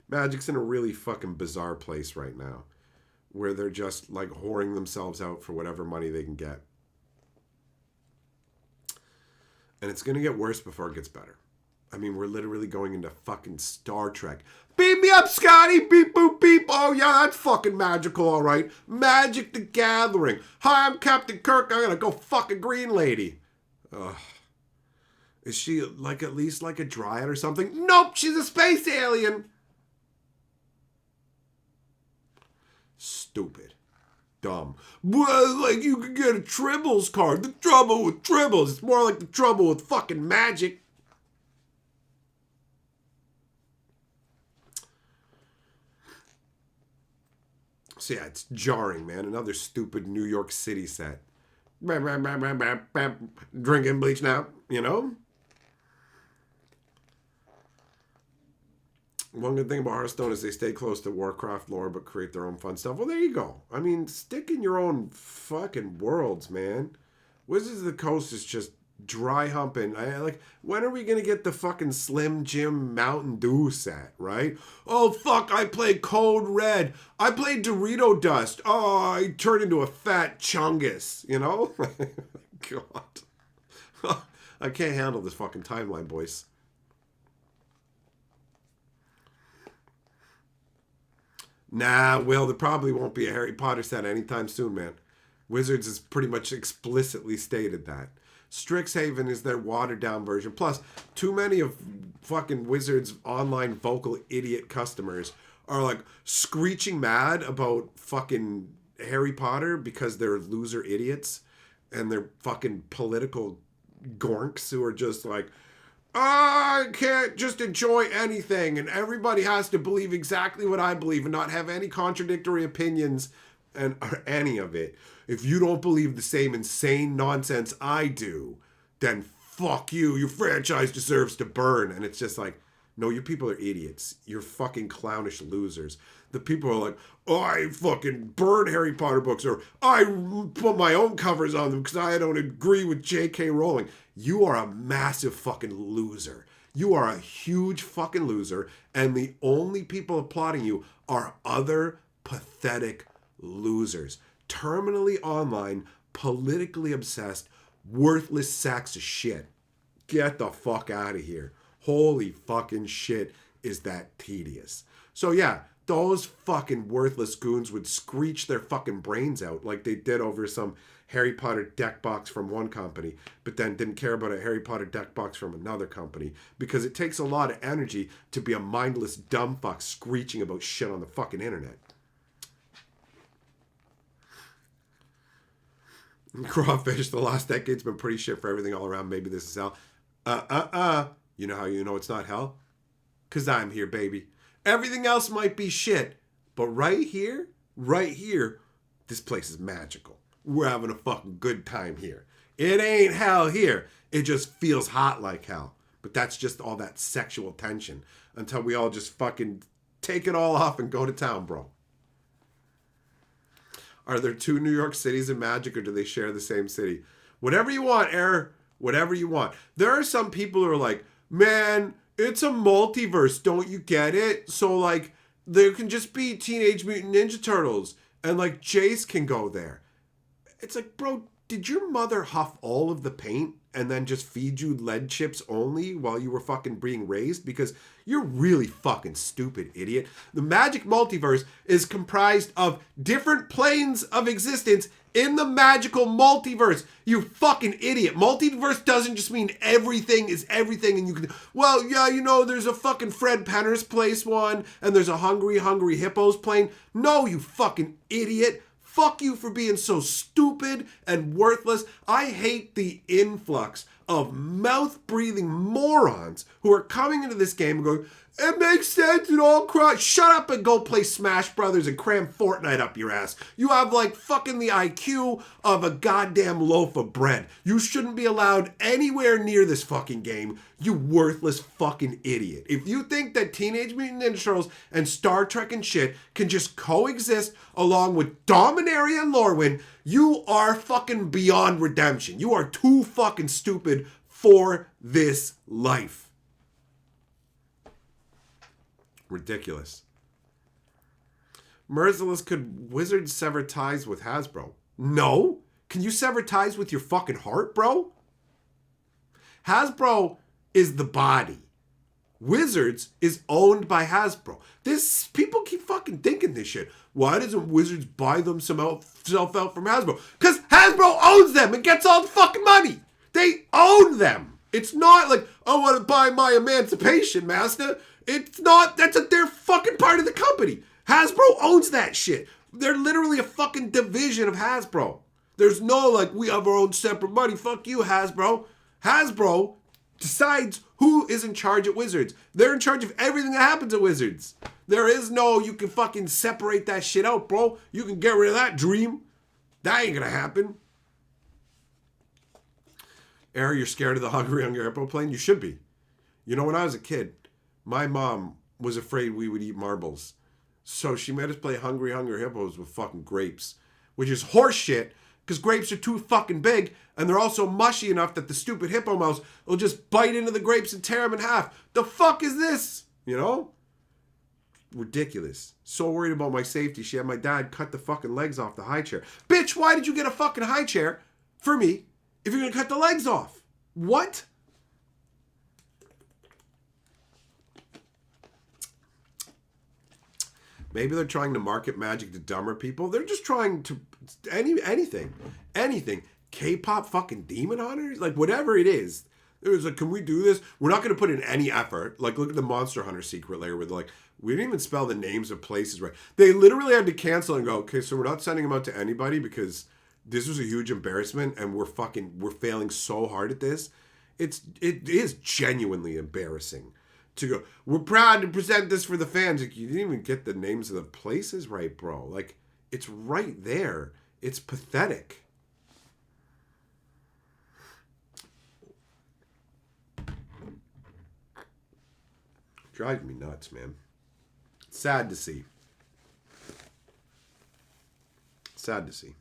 Magic's in a really fucking bizarre place right now, where they're just like whoring themselves out for whatever money they can get. And it's going to get worse before it gets better. I mean, we're literally going into fucking Star Trek. Beat me up, Scotty! Beep, boop, beep! Oh, yeah, that's fucking magical, all right. Magic the Gathering. Hi, I'm Captain Kirk. I'm going to go fuck a green lady. Ugh. Is she like at least like a dryad or something? Nope, she's a space alien. Stupid. Dumb. Well, like you could get a Tribbles card. The trouble with Tribbles. It's more like the trouble with fucking Magic. So yeah, it's jarring, man. Another stupid New York City set. Drinking bleach now, you know? One good thing about Hearthstone is they stay close to Warcraft lore but create their own fun stuff. Well, there you go. I mean, stick in your own fucking worlds, man. Wizards of the Coast is just dry humping. When are we going to get the fucking Slim Jim Mountain Dew set, right? Oh, fuck, I played Code Red. I played Dorito Dust. Oh, I turned into a fat chungus, you know? God. I can't handle this fucking timeline, boys. Nah, Will, there probably won't be a Harry Potter set anytime soon, man. Wizards has pretty much explicitly stated that. Strixhaven is their watered down version. Plus, too many of fucking Wizards' online vocal idiot customers are like screeching mad about fucking Harry Potter because they're loser idiots and they're fucking political gorks who are just like, I can't just enjoy anything and everybody has to believe exactly what I believe and not have any contradictory opinions and or any of it. If you don't believe the same insane nonsense I do, then fuck you. Your franchise deserves to burn. And it's just like, no, you people are idiots. You're fucking clownish losers. The people are like, oh, I fucking burn Harry Potter books, or I put my own covers on them because I don't agree with J.K. Rowling. You are a massive fucking loser. You are a huge fucking loser, and the only people applauding you are other pathetic losers. Terminally online, politically obsessed, worthless sacks of shit. Get the fuck out of here. Holy fucking shit, is that tedious. So yeah, those fucking worthless goons would screech their fucking brains out like they did over some Harry Potter deck box from one company, but then didn't care about a Harry Potter deck box from another company, because it takes a lot of energy to be a mindless dumb fuck screeching about shit on the fucking internet. Crawfish, the last decade's been pretty shit for everything all around. Maybe this is hell. You know how you know it's not hell? Because I'm here, baby. Everything else might be shit, but right here, this place is magical. We're having a fucking good time here. It ain't hell here. It just feels hot like hell. But that's just all that sexual tension until we all just fucking take it all off and go to town, bro. Are there two New York cities in Magic, or do they share the same city? Whatever you want, Error. Whatever you want. There are some people who are like, man, it's a multiverse. Don't you get it? So, like, there can just be Teenage Mutant Ninja Turtles. And, like, Jace can go there. It's like, bro, did your mother huff all of the paint and then just feed you lead chips only while you were fucking being raised? Because you're really fucking stupid, idiot. The Magic multiverse is comprised of different planes of existence in the magical multiverse. You fucking idiot. Multiverse doesn't just mean everything is everything and you can, well, yeah, you know, there's a fucking Fred Penner's place one and there's a Hungry Hippos plane. No, you fucking idiot. Fuck you for being so stupid and worthless. I hate the influx of mouth-breathing morons who are coming into this game and going, it makes sense and all crap. Shut up and go play Smash Brothers and cram Fortnite up your ass. You have like fucking the IQ of a goddamn loaf of bread. You shouldn't be allowed anywhere near this fucking game, you worthless fucking idiot. If you think that Teenage Mutant Ninja Turtles and Star Trek and shit can just coexist along with Dominaria and Lorwyn, you are fucking beyond redemption. You are too fucking stupid for this life. Ridiculous. Merciless, could Wizards sever ties with Hasbro? No. Can you sever ties with your fucking heart, bro? Hasbro is the body. Wizards is owned by Hasbro. This, people keep fucking thinking this shit. Why doesn't Wizards buy themselves out from Hasbro? Because Hasbro owns them and gets all the fucking money. They own them. It's not like, I want to buy my Emancipation Master. It's not, they're fucking part of the company. Hasbro owns that shit. They're literally a fucking division of Hasbro. There's no like, we have our own separate money. Fuck you, Hasbro. Hasbro decides who is in charge at Wizards. They're in charge of everything that happens at Wizards. There is no, you can fucking separate that shit out, bro. You can get rid of that dream. That ain't gonna happen. Eric, you're scared of the Hungry Hippo plane? You should be. You know, when I was a kid, my mom was afraid we would eat marbles. So she made us play Hungry Hippos with fucking grapes. Which is horse shit, because grapes are too fucking big, and they're also mushy enough that the stupid hippo mouse will just bite into the grapes and tear them in half. The fuck is this? You know? Ridiculous. So worried about my safety, she had my dad cut the fucking legs off the high chair. Bitch, why did you get a fucking high chair for me if you're gonna cut the legs off? What? Maybe they're trying to market Magic to dumber people. They're just trying to anything. K-pop fucking demon hunters? Like, whatever it is. It was like, can we do this? We're not going to put in any effort. Like, look at the Monster Hunter secret layer where they're like, we didn't even spell the names of places right. They literally had to cancel and go, okay, so we're not sending them out to anybody because this was a huge embarrassment and we're failing so hard at this. It is genuinely embarrassing to go, we're proud to present this for the fans. Like, you didn't even get the names of the places right, bro. Like, it's right there. It's pathetic. Drives me nuts, man. Sad to see. Sad to see.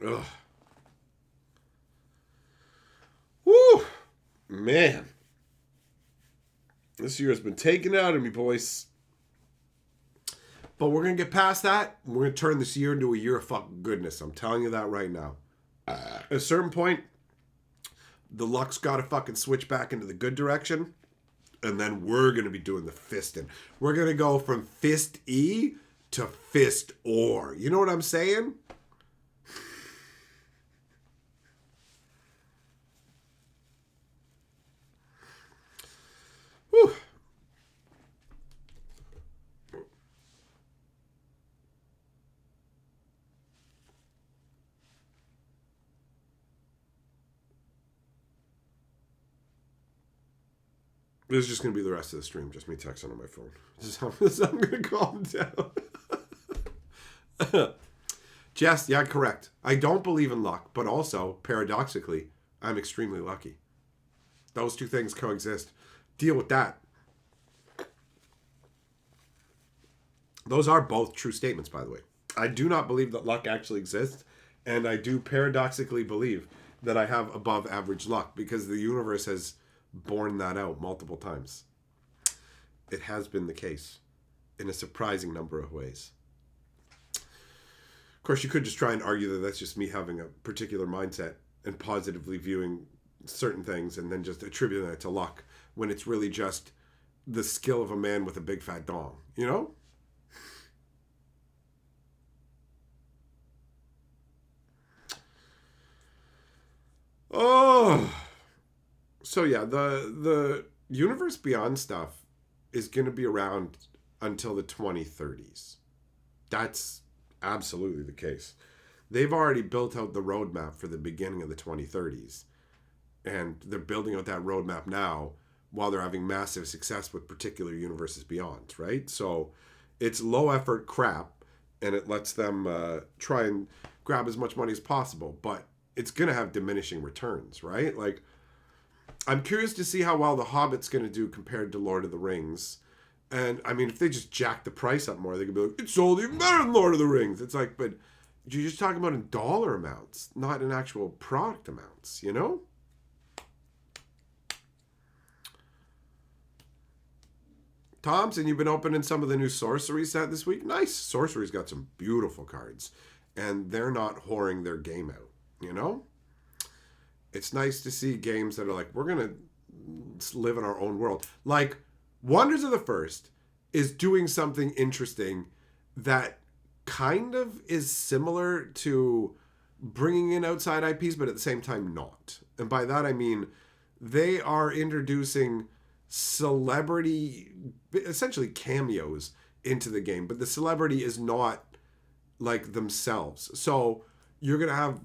Ugh. Woo! Man. This year has been taken out of me, boys. But we're going to get past that. We're going to turn this year into a year of fucking goodness. I'm telling you that right now. At a certain point, the luck's got to fucking switch back into the good direction. And then we're going to be doing the fisting. We're going to go from fist E to fist or. You know what I'm saying? Whew. This is just going to be the rest of the stream. Just me texting on my phone. This is how I'm going to calm down. Jess, yeah, correct. I don't believe in luck, but also, paradoxically, I'm extremely lucky. Those two things coexist. Deal with that. Those are both true statements, by the way. I do not believe that luck actually exists, and I do paradoxically believe that I have above average luck because the universe has borne that out multiple times. It has been the case in a surprising number of ways. Of course, you could just try and argue that that's just me having a particular mindset and positively viewing certain things and then just attributing that to luck when it's really just the skill of a man with a big fat dong, you know? Oh, so yeah, the Universe Beyond stuff is going to be around until the 2030s. That's absolutely the case. They've already built out the roadmap for the beginning of the 2030s. And they're building out that roadmap now while they're having massive success with particular universes beyond, right? So it's low effort crap, and it lets them try and grab as much money as possible. But it's going to have diminishing returns, right? Like, I'm curious to see how well The Hobbit's going to do compared to Lord of the Rings. And, I mean, if they just jack the price up more, they could be like, it's sold even better than Lord of the Rings. It's like, but you're just talking about in dollar amounts, not in actual product amounts, you know? Thompson, you've been opening some of the new Sorcery set this week? Nice. Sorcery's got some beautiful cards. And they're not whoring their game out, you know? It's nice to see games that are like, we're going to live in our own world. Like, Wonders of the First is doing something interesting that kind of is similar to bringing in outside IPs, but at the same time not. And by that I mean they are introducing celebrity, essentially cameos into the game, but the celebrity is not like themselves. So you're going to have,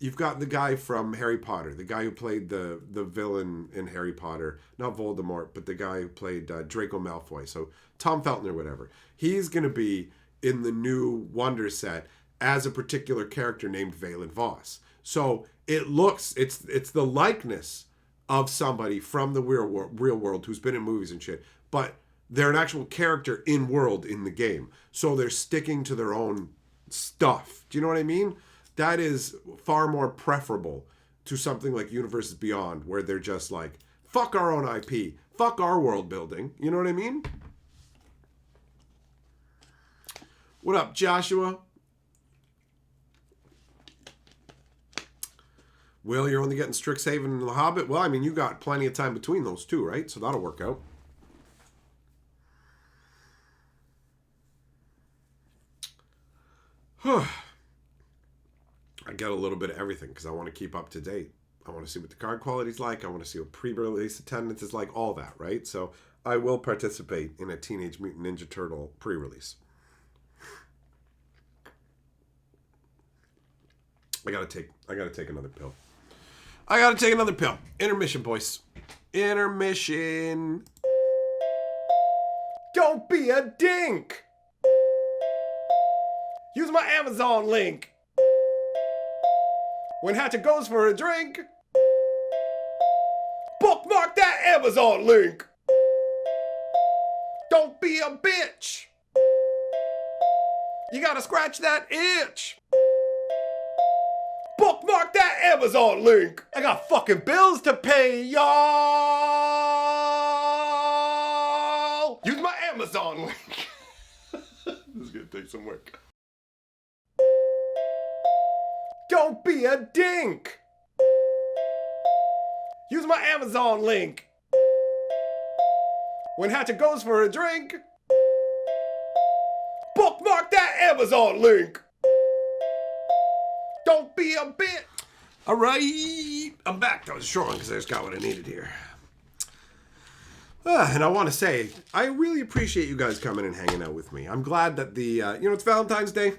you've got the guy from Harry Potter, the guy who played the villain in Harry Potter, not Voldemort, but the guy who played Draco Malfoy. So Tom Felton or whatever. He's going to be in the new Wonder set as a particular character named Valen Voss. So it looks, it's the likeness of somebody from the real world who's been in movies and shit, but they're an actual character in world in the game. So they're sticking to their own stuff. Do you know what I mean? That is far more preferable to something like Universes Beyond, where they're just like, fuck our own IP, fuck our world building. You know what I mean? What up, Joshua? Will, you're only getting Strixhaven and The Hobbit? Well, I mean, you got plenty of time between those two, right? So that'll work out. I get a little bit of everything because I want to keep up to date. I want to see what the card quality is like. I want to see what pre-release attendance is like, all that, right? So I will participate in a Teenage Mutant Ninja Turtle pre-release. I gotta take another pill. I gotta take another pill. Intermission, boys. Intermission. Don't be a dink. Use my Amazon link. When Hatcher goes for a drink, bookmark that Amazon link. Don't be a bitch. You gotta scratch that itch. Bookmark that Amazon link. I got fucking bills to pay, y'all. Use my Amazon link. This is gonna take some work. Don't be a dink. Use my Amazon link. When Hatcher goes for a drink, bookmark that Amazon link. Don't be a bitch. All right, I'm back. That was short one because I just got what I needed here. And I want to say, I really appreciate you guys coming and hanging out with me. I'm glad that it's Valentine's Day.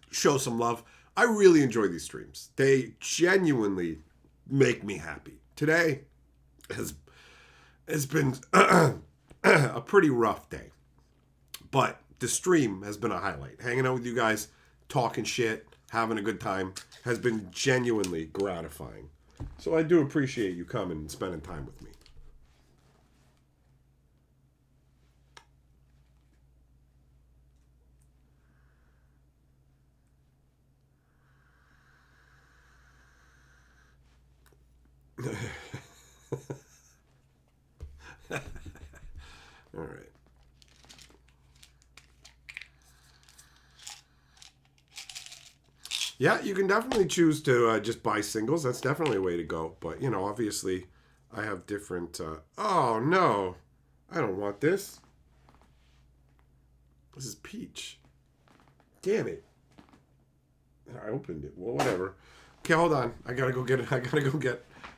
Show some love. I really enjoy these streams. They genuinely make me happy. Today has been a pretty rough day. But the stream has been a highlight. Hanging out with you guys, talking shit, having a good time has been genuinely gratifying. So I do appreciate you coming and spending time with me. All right. Yeah, you can definitely choose to just buy singles. That's definitely a way to go. But, obviously I have different... oh, no. I don't want this. This is peach. Damn it. I opened it. Well, whatever. Okay, hold on. I gotta go get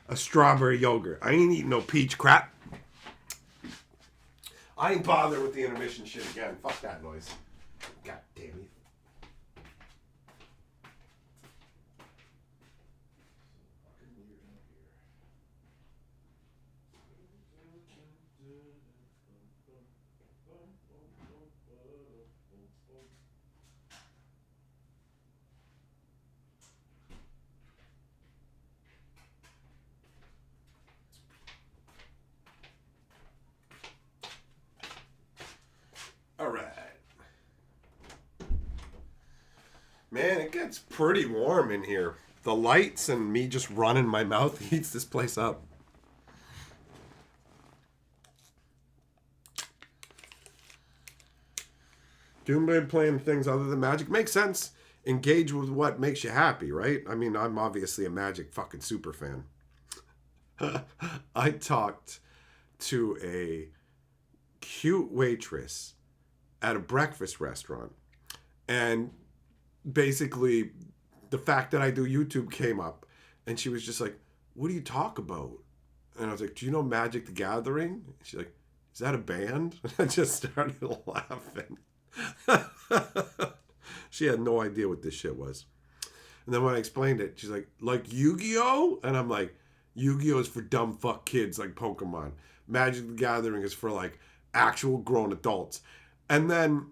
a strawberry yogurt. I ain't eating no peach crap. I ain't bothered with the intermission shit again. Fuck that noise. God damn it. All right. Man, it gets pretty warm in here. The lights and me just running my mouth heats this place up. Doomblade playing things other than Magic makes sense. Engage with what makes you happy, right? I mean, I'm obviously a Magic fucking super fan. I talked to a cute waitress at a breakfast restaurant, and basically the fact that I do YouTube came up, and she was just like, what do you talk about? And I was like, do you know Magic the Gathering? And she's like, is that a band? And I just started laughing. She had no idea what this shit was. And then when I explained it, she's like Yu-Gi-Oh? And I'm like, Yu-Gi-Oh is for dumb fuck kids like Pokemon. Magic the Gathering is for like actual grown adults. And then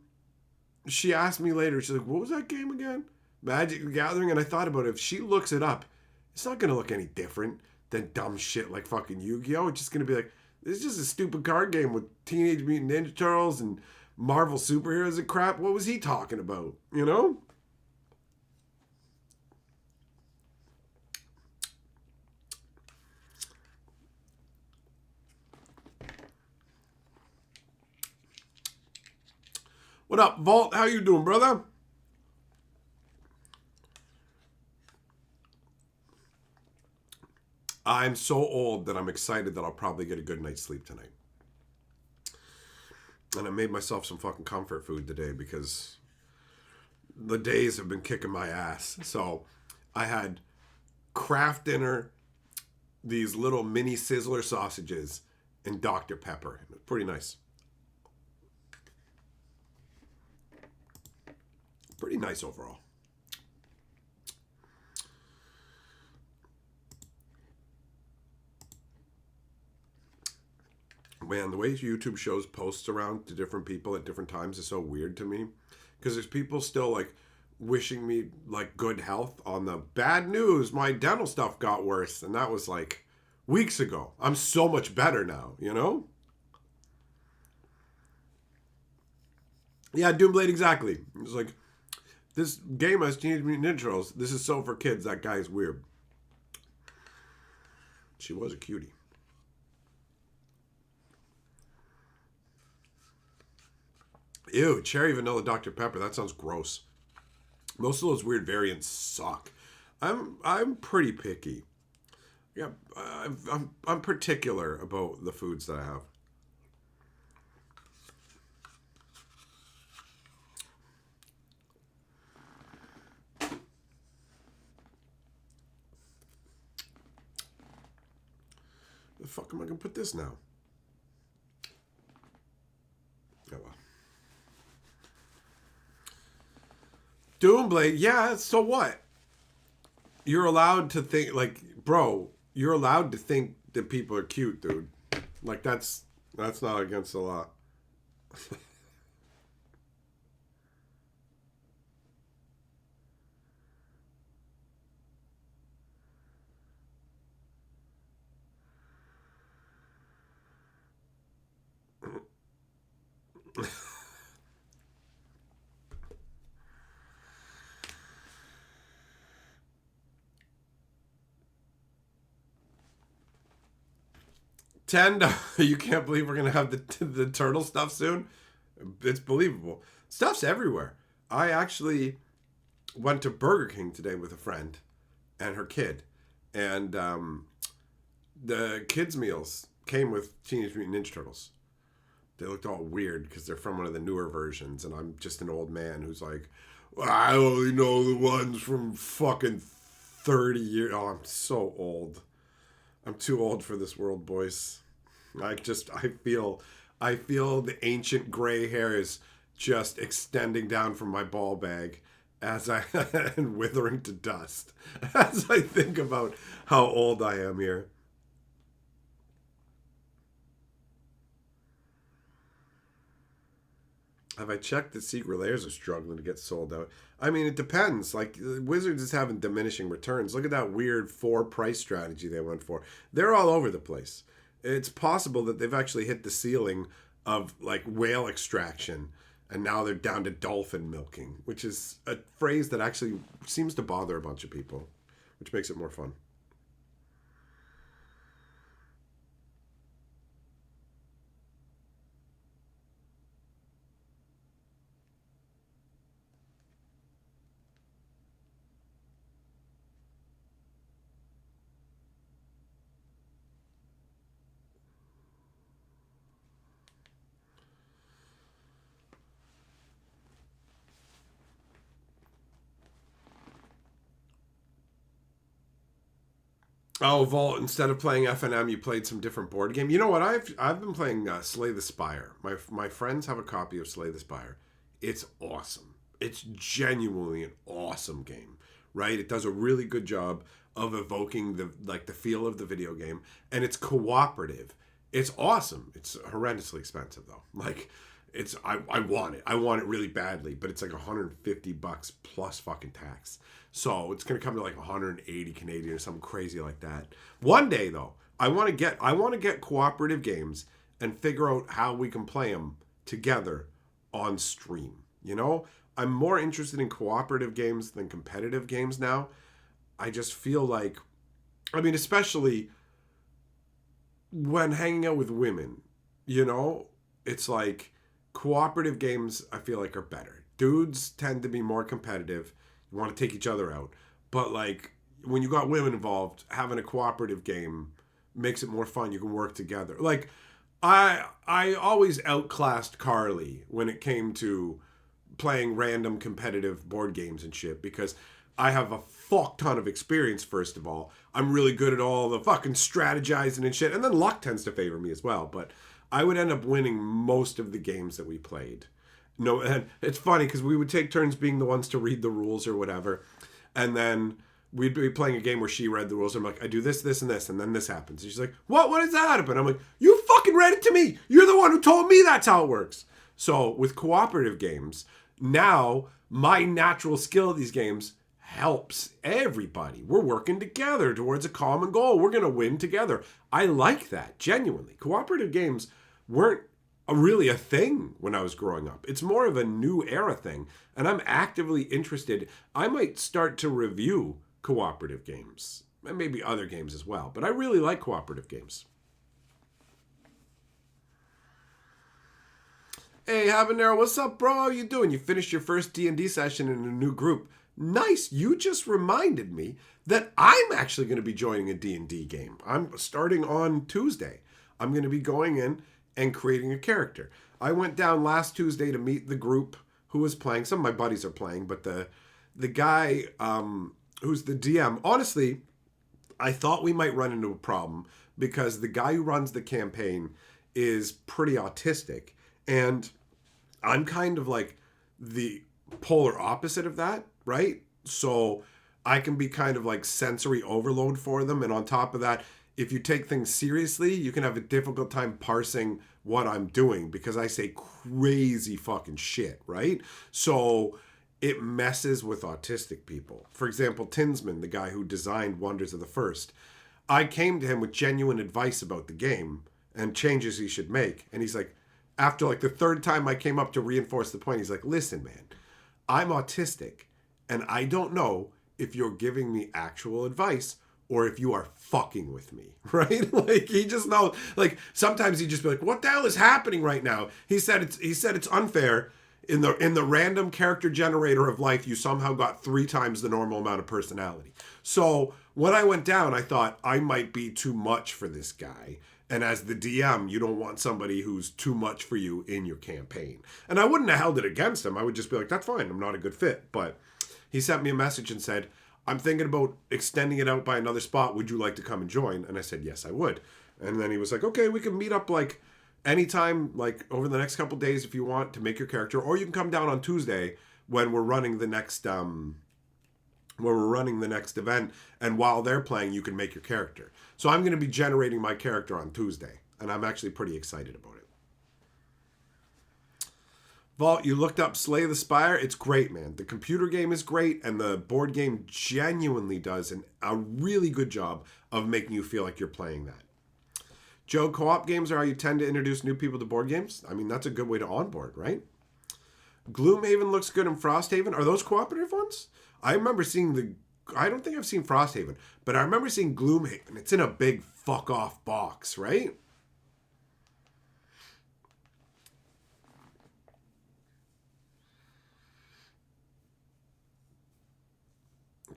she asked me later, she's like, what was that game again? Magic the Gathering? And I thought about it. If she looks it up, it's not going to look any different than dumb shit like fucking Yu-Gi-Oh! It's just going to be like, this is just a stupid card game with Teenage Mutant Ninja Turtles and Marvel superheroes and crap. What was he talking about? You know? What up, Vault? How you doing, brother? I'm so old that I'm excited that I'll probably get a good night's sleep tonight. And I made myself some fucking comfort food today because the days have been kicking my ass. So I had Kraft dinner, these little mini Sizzler sausages, and Dr. Pepper. It was pretty nice. Pretty nice overall. Man, the way YouTube shows posts around to different people at different times is so weird to me. Because there's people still like wishing me like good health on the bad news. My dental stuff got worse. And that was like weeks ago. I'm so much better now, you know? Yeah, Doomblade, exactly. It's like, this game has Teenage Mutant Ninja Turtles. This is so for kids. That guy is weird. She was a cutie. Ew, cherry vanilla Dr. Pepper. That sounds gross. Most of those weird variants suck. I'm pretty picky. Yeah, I'm particular about the foods that I have. The fuck am I gonna put this now? Oh well. Doomblade, yeah, so what? You're allowed to think like, bro, you're allowed to think that people are cute, dude. Like that's not against the law. 10. You can't believe we're gonna have the turtle stuff soon. It's believable. Stuff's everywhere. I actually went to Burger King today with a friend and her kid, and the kids' meals came with Teenage Mutant Ninja Turtles. They looked all weird because they're from one of the newer versions, and I'm just an old man who's like, "Well, I only know the ones from fucking 30 years. Oh, I'm so old. I'm too old for this world, boys. I feel the ancient gray hairs just extending down from my ball bag as I and withering to dust as I think about how old I am here. Have I checked that Secret Layers are struggling to get sold out? I mean, it depends. Like, Wizards is having diminishing returns. Look at that weird four price strategy they went for. They're all over the place. It's possible that they've actually hit the ceiling of, like, whale extraction, and now they're down to dolphin milking, which is a phrase that actually seems to bother a bunch of people, which makes it more fun. Oh, Vault! Instead of playing FNM, you played some different board game. You know what? I've been playing Slay the Spire. My friends have a copy of Slay the Spire. It's awesome. It's genuinely an awesome game. Right? It does a really good job of evoking the feel of the video game, and it's cooperative. It's awesome. It's horrendously expensive though. Like, I want it. I want it really badly, but it's like $150 plus fucking tax. So it's gonna come to like 180 Canadian or something crazy like that. One day though, I want to get cooperative games and figure out how we can play them together on stream. You know, I'm more interested in cooperative games than competitive games now. I just feel like, I mean, especially when hanging out with women, you know, it's like cooperative games I feel like are better. Dudes tend to be more competitive. You want to take each other out. But like when you got women involved, having a cooperative game makes it more fun. You can work together. Like I always outclassed Carly when it came to playing random competitive board games and shit because I have a fuck ton of experience, first of all. I'm really good at all the fucking strategizing and shit. And then luck tends to favor me as well. But I would end up winning most of the games that we played. No, and it's funny because we would take turns being the ones to read the rules or whatever. And then we'd be playing a game where she read the rules. I'm like, I do this, this, and this, and then this happens. And she's like, what? What does that happen? I'm like, you fucking read it to me. You're the one who told me that's how it works. So with cooperative games, now my natural skill at these games helps everybody. We're working together towards a common goal. We're going to win together. I like that, genuinely. Cooperative games weren't really a thing when I was growing up. It's more of a new era thing, and I'm actively interested. I might start to review cooperative games, and maybe other games as well, but I really like cooperative games. Hey, Habanero, what's up, bro? How you doing? You finished your first D&D session in a new group. Nice. You just reminded me that I'm actually going to be joining a D&D game. I'm starting on Tuesday. I'm going to be going in and creating a character. I went down last Tuesday to meet the group who was playing. Some of my buddies are playing, but the guy who's the DM, honestly, I thought we might run into a problem because the guy who runs the campaign is pretty autistic. And I'm kind of like the polar opposite of that, right? So I can be kind of like sensory overload for them. And on top of that, if you take things seriously, you can have a difficult time parsing what I'm doing because I say crazy fucking shit, right? So it messes with autistic people. For example, Tinsman, the guy who designed Wonders of the First, I came to him with genuine advice about the game and changes he should make. And he's like, after like the third time I came up to reinforce the point, he's like, listen, man, I'm autistic and I don't know if you're giving me actual advice or if you are fucking with me, right? Like he just knows, like sometimes he just be like, what the hell is happening right now? He said it's unfair. In the random character generator of life, you somehow got 3 times the normal amount of personality. So when I went down, I thought I might be too much for this guy. And as the DM, you don't want somebody who's too much for you in your campaign. And I wouldn't have held it against him. I would just be like, that's fine. I'm not a good fit. But he sent me a message and said, I'm thinking about extending it out by another spot. Would you like to come and join? And I said, yes, I would. And then he was like, okay, we can meet up like anytime, like over the next couple days if you want to make your character. Or you can come down on Tuesday when we're running the next event, and while they're playing, you can make your character. So I'm going to be generating my character on Tuesday, and I'm actually pretty excited about it. Vault, you looked up Slay the Spire. It's great, man. The computer game is great, and the board game genuinely does a really good job of making you feel like you're playing that. Joe, co-op games are how you tend to introduce new people to board games. I mean, that's a good way to onboard, right? Gloomhaven looks good in Frosthaven. Are those cooperative ones? I remember seeing I don't think I've seen Frosthaven, but I remember seeing Gloomhaven. It's in a big fuck off box, right?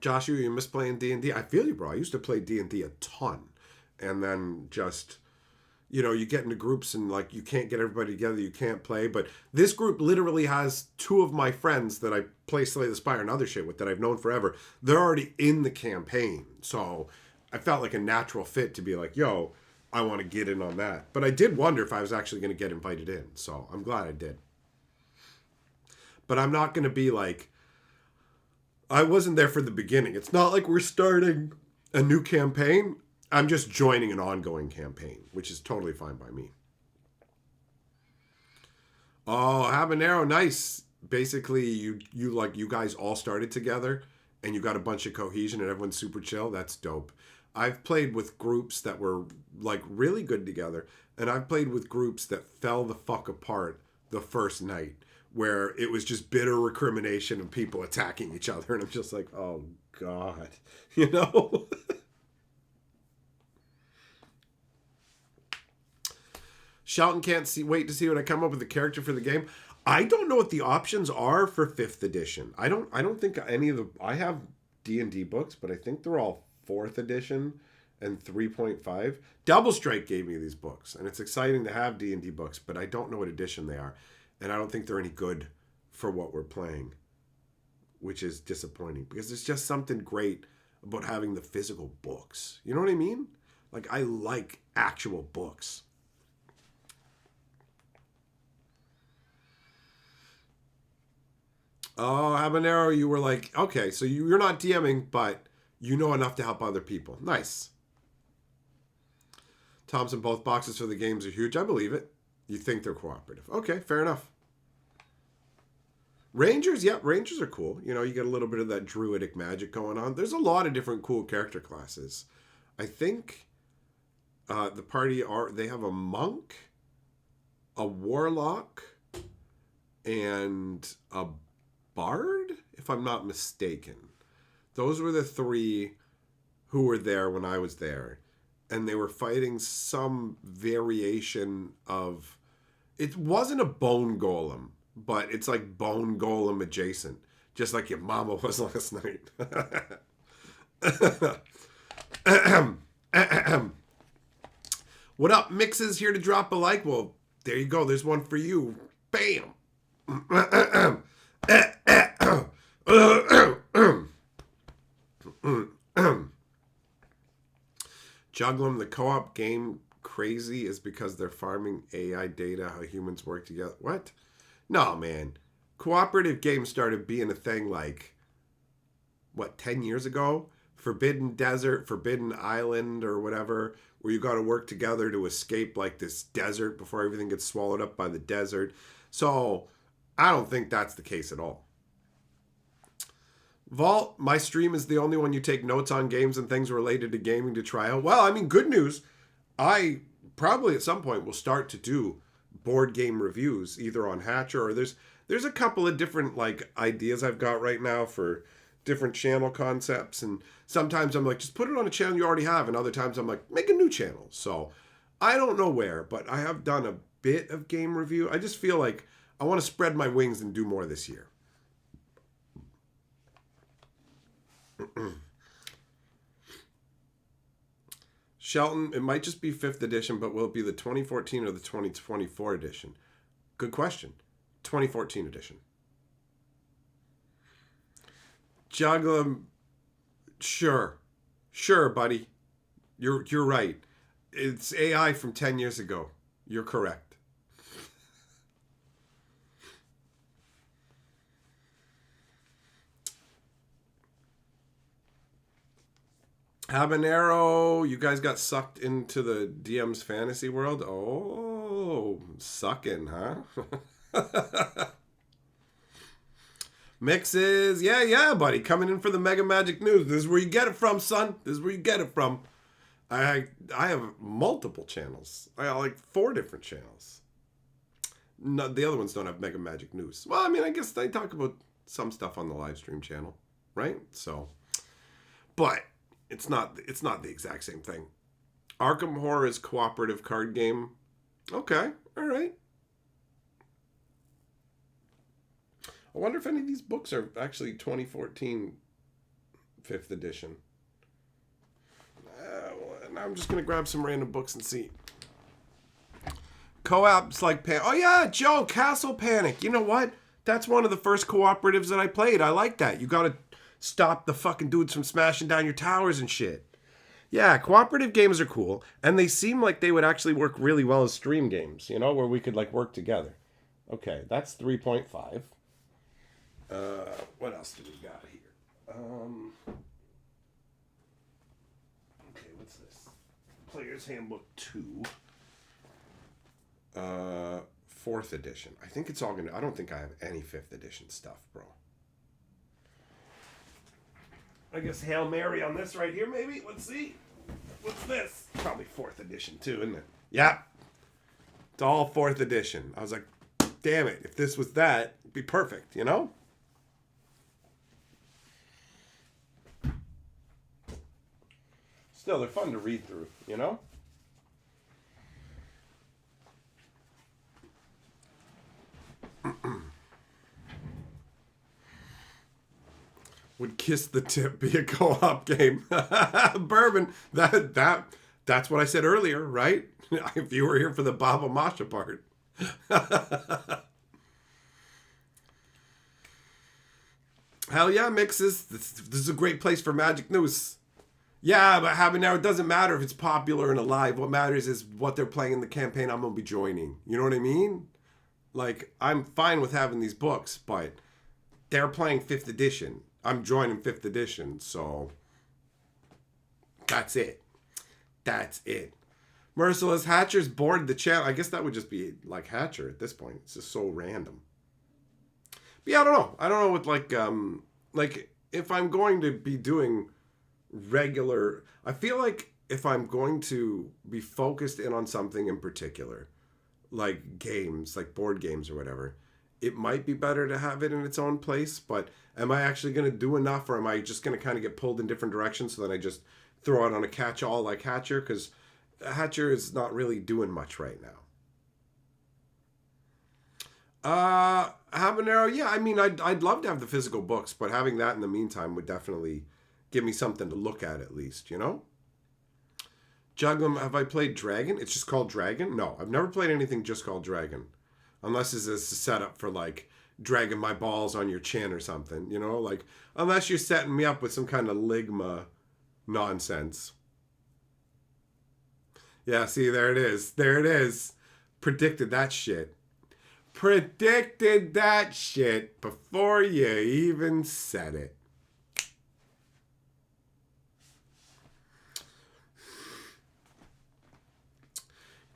Joshua, you miss playing D&D? I feel you, bro. I used to play D&D a ton. And then just, you get into groups and like you can't get everybody together, you can't play. But this group literally has 2 of my friends that I play Slay the Spire and other shit with that I've known forever. They're already in the campaign. So I felt like a natural fit to be like, yo, I want to get in on that. But I did wonder if I was actually going to get invited in. So I'm glad I did. But I'm not going to be like, I wasn't there for the beginning. It's not like we're starting a new campaign. I'm just joining an ongoing campaign, which is totally fine by me. Oh, Habanero, nice. Basically, you guys all started together and you got a bunch of cohesion and everyone's super chill. That's dope. I've played with groups that were like really good together, and I've played with groups that fell the fuck apart the first night, where it was just bitter recrimination and people attacking each other, and I'm just like, oh God, Shelton can't wait to see when I come up with a character for the game. I don't know what the options are for 5th edition. I don't think any of I have D&D books, but I think they're all 4th edition and 3.5. Double Strike gave me these books, and it's exciting to have D&D books, but I don't know what edition they are, and I don't think they're any good for what we're playing, which is disappointing because there's just something great about having the physical books. You know what I mean? Like, I like actual books. Oh, Habanero, you were like, okay, so you're not DMing, but you know enough to help other people. Nice. Thompson, both boxes for the games are huge. I believe it. You think they're cooperative. Okay, fair enough. Rangers, yep, Rangers are cool. You know, you get a little bit of that druidic magic going on. There's a lot of different cool character classes. I think the party they have a monk, a warlock, and a bard, if I'm not mistaken. Those were the three who were there when I was there. And they were fighting some variation of... It wasn't a bone golem, but it's like bone golem adjacent. Just like your mama was last night. What up, Mixes? Here to drop a like. Well, there you go. There's one for you. Bam! Juggling the co-op game crazy is because they're farming AI data, how humans work together. What? No, man. Cooperative games started being a thing like, 10 years ago? Forbidden Desert, Forbidden Island, or whatever, where you got to work together to escape like this desert before everything gets swallowed up by the desert. So, I don't think that's the case at all. Vault, my stream is the only one you take notes on games and things related to gaming to try out. Well, I mean, good news. I probably at some point will start to do board game reviews, either on Hatcher or there's a couple of different like ideas I've got right now for different channel concepts. And sometimes I'm like, just put it on a channel you already have. And other times I'm like, make a new channel. So I don't know where, but I have done a bit of game review. I just feel like I want to spread my wings and do more this year. Shelton, it might just be 5th edition, but will it be the 2014 or the 2024 edition? Good question. 2014 edition. Juggler, sure, buddy. You're right. It's AI from 10 years ago. You're correct. Habanero, you guys got sucked into the DM's fantasy world? Oh, sucking, huh? Mixes, yeah, buddy. Coming in for the Mega Magic news. This is where you get it from, son. This is where you get it from. I have multiple channels. I have like 4 different channels. No, the other ones don't have Mega Magic news. Well, I mean, I guess they talk about some stuff on the live stream channel, right? So, but it's not the exact same thing. Arkham Horror is cooperative card game. Okay, all right. I wonder if any of these books are actually 2014 5th edition. Now I'm just going to grab some random books and see. Co-ops like Oh yeah, Joe, Castle Panic. You know what? That's one of the first cooperatives that I played. I like that. You got to stop the fucking dudes from smashing down your towers and shit. Yeah, cooperative games are cool. And they seem like they would actually work really well as stream games, you know, where we could like work together. Okay, that's 3.5. What else do we got here? Okay, what's this? Player's Handbook 2. 4th edition. I think it's all gonna... I don't think I have any 5th edition stuff, bro. I guess Hail Mary on this right here, maybe? Let's see. What's this? Probably 4th edition, too, isn't it? Yeah. It's all 4th edition. I was like, damn it. If this was that, it'd be perfect, you know? Still, they're fun to read through, you know? Would Kiss the Tip be a co-op game? Bourbon, that's what I said earlier, right? If you were here for the Baba Masha part. Hell yeah, mixes. This is a great place for Magic news. Yeah, but habanero, it doesn't matter if it's popular and alive. What matters is what they're playing in the campaign I'm going to be joining. You know what I mean? Like, I'm fine with having these books, but they're playing 5th edition. I'm joining 5th edition, so that's it. That's it. Merciless Hatcher's bored the channel. I guess that would just be like Hatcher at this point. It's just so random. But yeah, I don't know. I don't know what like if I'm going to be doing regular, I feel like if I'm going to be focused in on something in particular, like games, like board games or whatever, it might be better to have it in its own place. But am I actually going to do enough, or am I just going to kind of get pulled in different directions so that I just throw it on a catch-all like Hatcher? Because Hatcher is not really doing much right now. Habanero, yeah, I mean, I'd love to have the physical books, but having that in the meantime would definitely give me something to look at least, you know? Juglum, have I played Dragon? It's just called Dragon? No, I've never played anything just called Dragon. Unless it's a setup for, like, dragging my balls on your chin or something, you know? Like, unless you're setting me up with some kind of Ligma nonsense. Yeah, see, there it is. There it is. Predicted that shit. Predicted that shit before you even said it.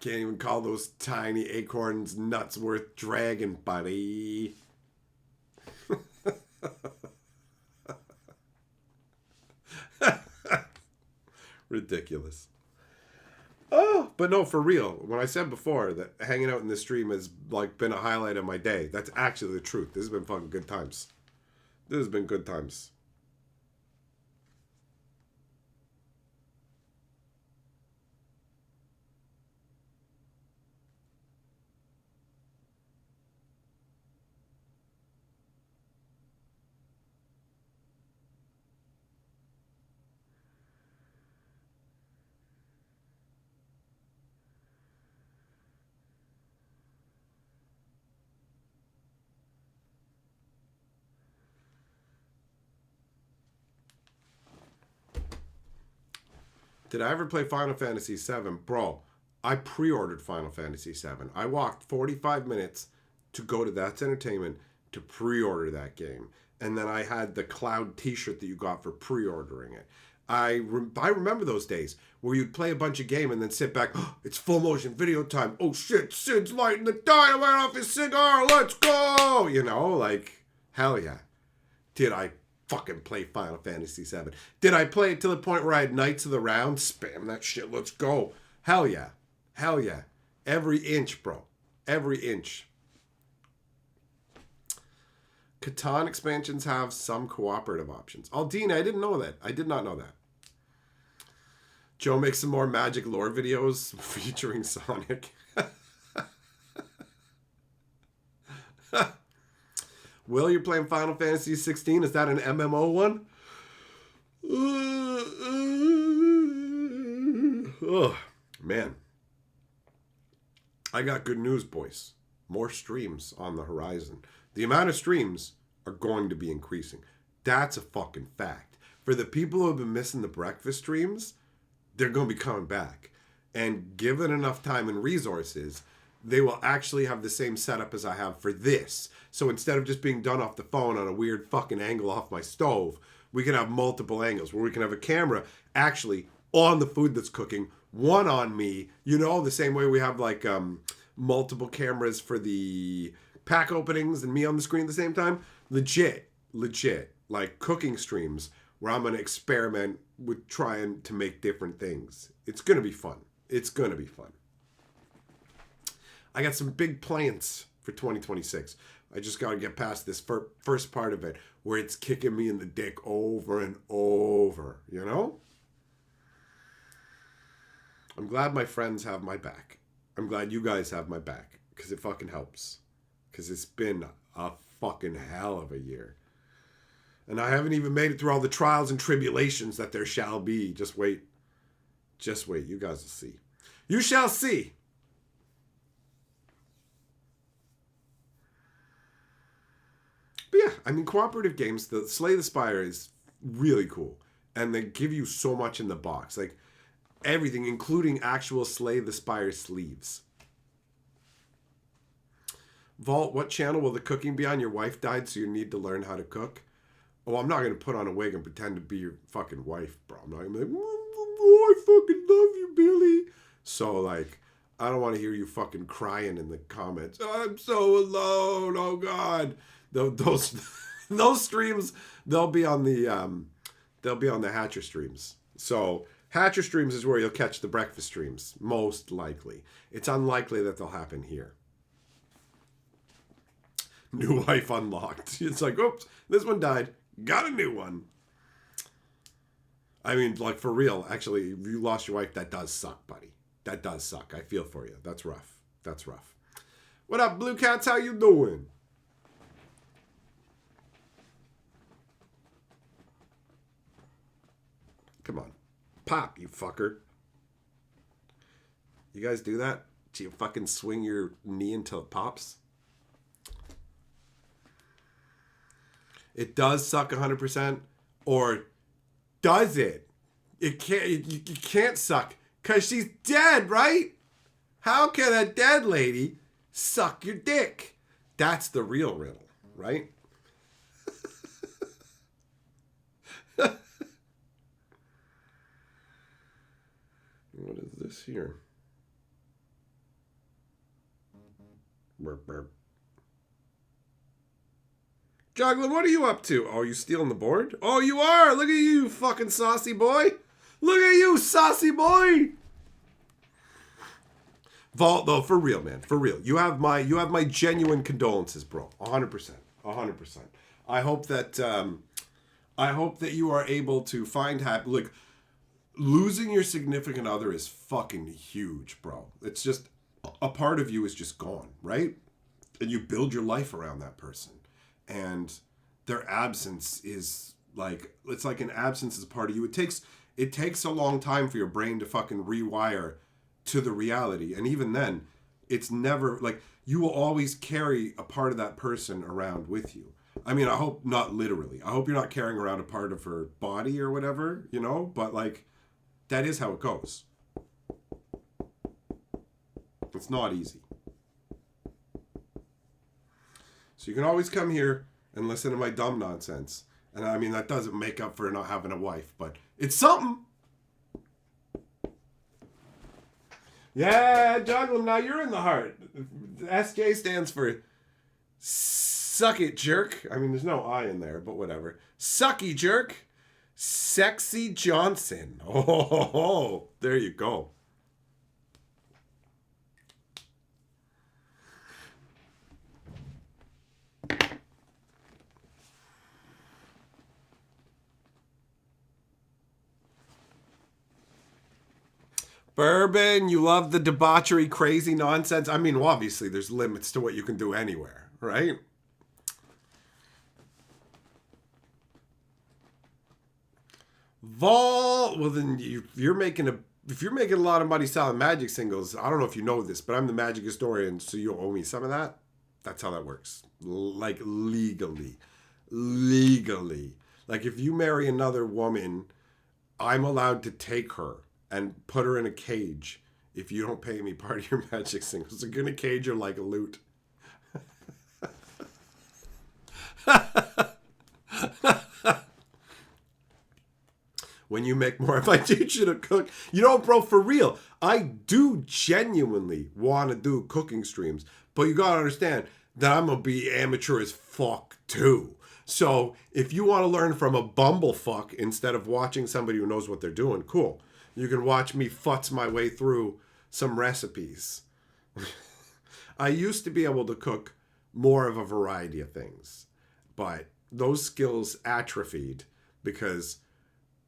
Can't even call those tiny acorns nuts worth dragging, buddy. Ridiculous. Oh, but no, for real. When I said before that hanging out in this stream has like been a highlight of my day, that's actually the truth. This has been fucking good times. This has been good times. Did I ever play Final Fantasy VII? Bro, I pre-ordered Final Fantasy VII. I walked 45 minutes to go to That's Entertainment to pre-order that game. And then I had the Cloud t-shirt that you got for pre-ordering it. I remember those days where you'd play a bunch of game and then sit back. Oh, it's full motion video time. Oh shit, Sid's lighting the dynamite off his cigar. Let's go. You know, like, hell yeah. Did I fucking play Final Fantasy VII? Did I play it to the point where I had Knights of the Round? Spam that shit. Let's go. Hell yeah. Hell yeah. Every inch, bro. Every inch. Catan expansions have some cooperative options. Aldina, I didn't know that. I did not know that. Joe makes some more Magic lore videos featuring Sonic. Will, you're playing Final Fantasy 16? Is that an MMO one? Oh, man. I got good news, boys. More streams on the horizon. The amount of streams are going to be increasing. That's a fucking fact. For the people who have been missing the breakfast streams, they're going to be coming back. And given enough time and resources, they will actually have the same setup as I have for this. So instead of just being done off the phone on a weird fucking angle off my stove, we can have multiple angles where we can have a camera actually on the food that's cooking, one on me, you know, the same way we have like multiple cameras for the pack openings and me on the screen at the same time. Legit, like cooking streams where I'm going to experiment with trying to make different things. It's going to be fun. It's going to be fun. I got some big plans for 2026. I just got to get past this first part of it where it's kicking me in the dick over and over, you know? I'm glad my friends have my back. I'm glad you guys have my back because it fucking helps. Because it's been a fucking hell of a year. And I haven't even made it through all the trials and tribulations that there shall be. Just wait. Just wait. You guys will see. You shall see. But yeah, I mean, cooperative games, the Slay the Spire is really cool. And they give you so much in the box. Like, everything, including actual Slay the Spire sleeves. Vault, what channel will the cooking be on? Your wife died, so you need to learn how to cook. Oh, I'm not going to put on a wig and pretend to be your fucking wife, bro. I'm not going to be like, oh, I fucking love you, Billy. So, like, I don't want to hear you fucking crying in the comments. I'm so alone. Oh, God. Those streams, they'll be on the Hatcher streams. So, Hatcher streams is where you'll catch the breakfast streams, most likely. It's unlikely that they'll happen here. New wife unlocked. It's like, oops, this one died. Got a new one. I mean, like, for real, actually, if you lost your wife, that does suck, buddy. That does suck. I feel for you. That's rough. That's rough. What up, Blue Cats? How you doing? Come on. Pop, you fucker. You guys do that? Do you fucking swing your knee until it pops? It does suck 100%, or does it? It can't. You can't suck because she's dead, right? How can a dead lady suck your dick? That's the real riddle, right? What is this here? Burp, burp. Juggler, what are you up to? Oh, you stealing the board? Oh, you are! Look at you, fucking saucy boy! Look at you, saucy boy! Vault, though, for real, man. For real. You have my genuine condolences, bro. 100%. 100%. I hope that you are able to find happy. Like, losing your significant other is fucking huge, bro. It's just, a part of you is just gone, right? And you build your life around that person. And their absence is like, it's like an absence is a part of you. It takes a long time for your brain to fucking rewire to the reality. And even then, it's never, like, you will always carry a part of that person around with you. I mean, I hope not literally. I hope you're not carrying around a part of her body or whatever, you know? But, like, that is how it goes. It's not easy. So you can always come here and listen to my dumb nonsense. And I mean, that doesn't make up for not having a wife, but it's something. Yeah, Juggler, now you're in the heart. SJ stands for Suck It Jerk. I mean, there's no I in there, but whatever. Sucky Jerk. Sexy Johnson. Oh, there you go. Bourbon, you love the debauchery, crazy nonsense. I mean, well, obviously, there's limits to what you can do anywhere, right? Vol, well then if you're making a lot of money selling Magic singles, I don't know if you know this, but I'm the Magic historian, so you owe me some of that. That's how that works. Like legally. Like if you marry another woman, I'm allowed to take her and put her in a cage if you don't pay me part of your Magic singles. They're gonna cage her like a loot. When you make more, if I teach you to cook, you know, bro, for real, I do genuinely want to do cooking streams, but you gotta understand that I'm gonna be amateur as fuck too. So if you want to learn from a bumblefuck instead of watching somebody who knows what they're doing, cool. You can watch me futz my way through some recipes. I used to be able to cook more of a variety of things, but those skills atrophied because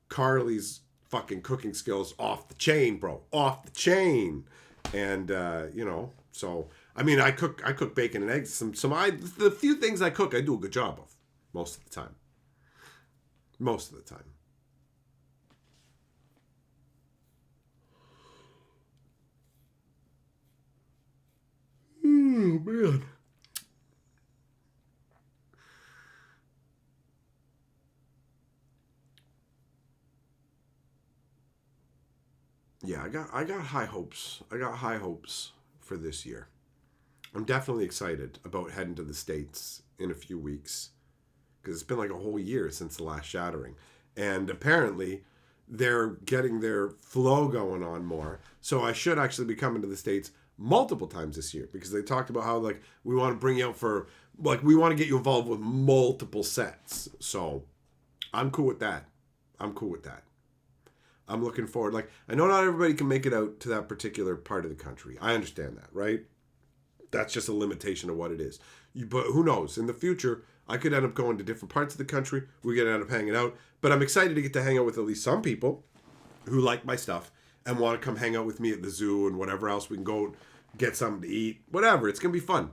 Carly's fucking cooking skills off the chain, bro. Off the chain. And, you know, so, I mean, I cook bacon and eggs. The few things I cook, I do a good job of. Most of the time. Most of the time. Oh, man. Yeah, I got high hopes. I got high hopes for this year. I'm definitely excited about heading to the States in a few weeks because it's been like a whole year since the last Shattering. And apparently they're getting their flow going on more. So I should actually be coming to the States multiple times this year because they talked about how like we want to bring you out for like we want to get you involved with multiple sets. So I'm cool with that. I'm cool with that. I'm looking forward. Like I know not everybody can make it out to that particular part of the country. I understand that, right? That's just a limitation of what it is. But who knows? In the future, I could end up going to different parts of the country. We could end up hanging out. But I'm excited to get to hang out with at least some people who like my stuff and want to come hang out with me at the zoo and whatever else. We can go get something to eat. Whatever. It's going to be fun.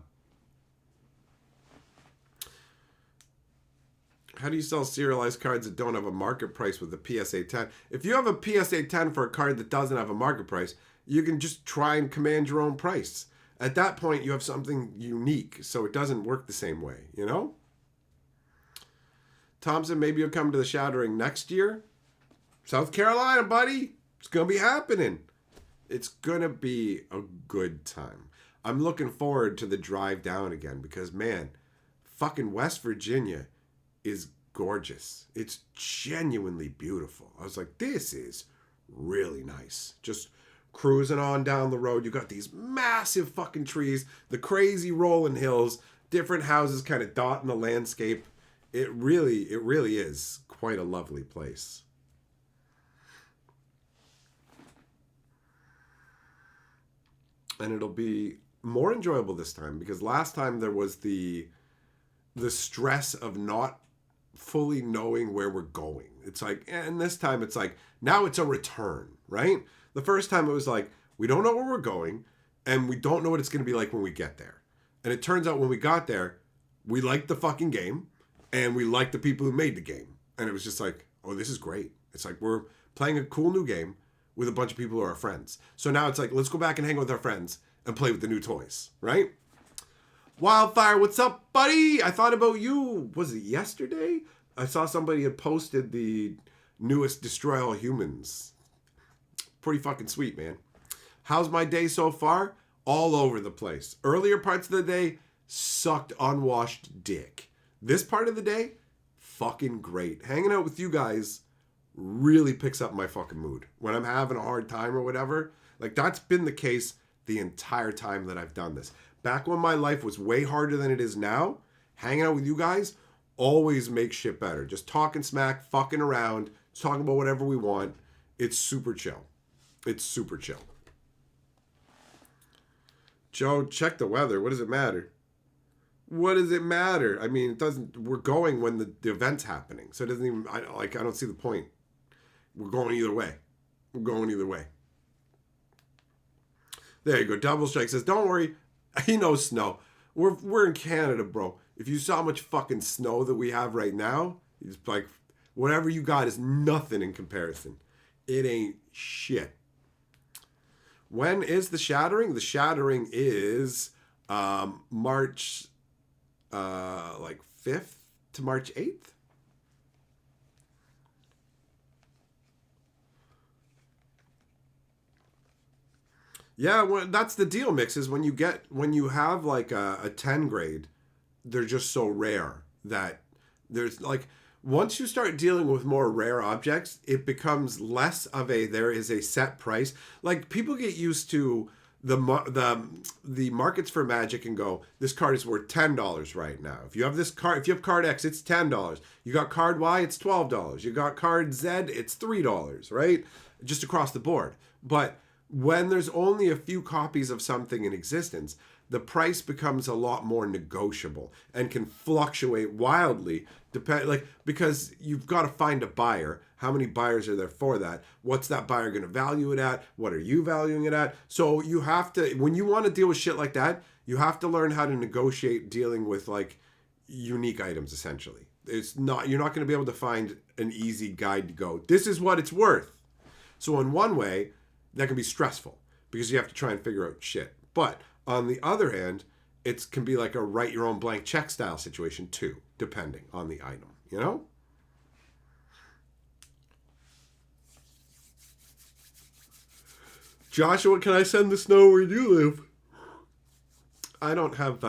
How do you sell serialized cards that don't have a market price with a PSA 10? If you have a PSA 10 for a card that doesn't have a market price, you can just try and command your own price. At that point, you have something unique, so it doesn't work the same way, you know? Thompson, maybe you'll come to the Shattering next year. South Carolina, buddy. It's going to be happening. It's going to be a good time. I'm looking forward to the drive down again because, man, fucking West Virginia is gorgeous. It's genuinely beautiful. I was like, this is really nice. Just cruising on down the road. You got these massive fucking trees, the crazy rolling hills, different houses kind of dotting the landscape. It really is quite a lovely place. And it'll be more enjoyable this time because last time there was the stress of not fully knowing where we're going. It's like, and this time it's like, now it's a return, right? The first time it was like, we don't know where we're going and we don't know what it's going to be like when we get there. And it turns out when we got there, we liked the fucking game and we liked the people who made the game. And it was just like, oh, this is great. It's like we're playing a cool new game with a bunch of people who are our friends. So now it's like, let's go back and hang out with our friends and play with the new toys, right? Wildfire, what's up, buddy? I thought about you. Was it yesterday? I saw somebody had posted the newest Destroy All Humans. Pretty fucking sweet, man. How's my day so far? All over the place. Earlier parts of the day, sucked unwashed dick. This part of the day, fucking great. Hanging out with you guys really picks up my fucking mood. When I'm having a hard time or whatever, like that's been the case the entire time that I've done this. Back when my life was way harder than it is now, hanging out with you guys always makes shit better. Just talking smack, fucking around, talking about whatever we want. It's super chill. It's super chill. Joe, check the weather. What does it matter? What does it matter? I mean, it doesn't. We're going when the event's happening, so it doesn't even. I don't see the point. We're going either way. We're going either way. There you go. Double Strike says, "Don't worry, he knows snow. We're in Canada, bro. If you saw how much fucking snow that we have right now, it's like whatever you got is nothing in comparison. It ain't shit." When is the Shattering? The Shattering is March like 5th to March 8th. Yeah, well, that's the deal, Mix, is when you have like a 10 grade, they're just so rare that there's like once you start dealing with more rare objects, it becomes less of there is a set price. Like people get used to the markets for Magic and go, this card is worth $10 right now. If you have card X, it's $10. You got card Y, it's $12. You got card Z, it's $3, right? Just across the board. But when there's only a few copies of something in existence, the price becomes a lot more negotiable and can fluctuate wildly because you've got to find a buyer. How many buyers are there for that? What's that buyer going to value it at? What are you valuing it at? So you have to, when you want to deal with shit like that, you have to learn how to negotiate dealing with like unique items essentially. You're not going to be able to find an easy guide to go, this is what it's worth. So in one way, that can be stressful because you have to try and figure out shit. But on the other hand, it can be like a write your own blank check style situation too, depending on the item, you know? Joshua, can I send the snow where you live? I don't have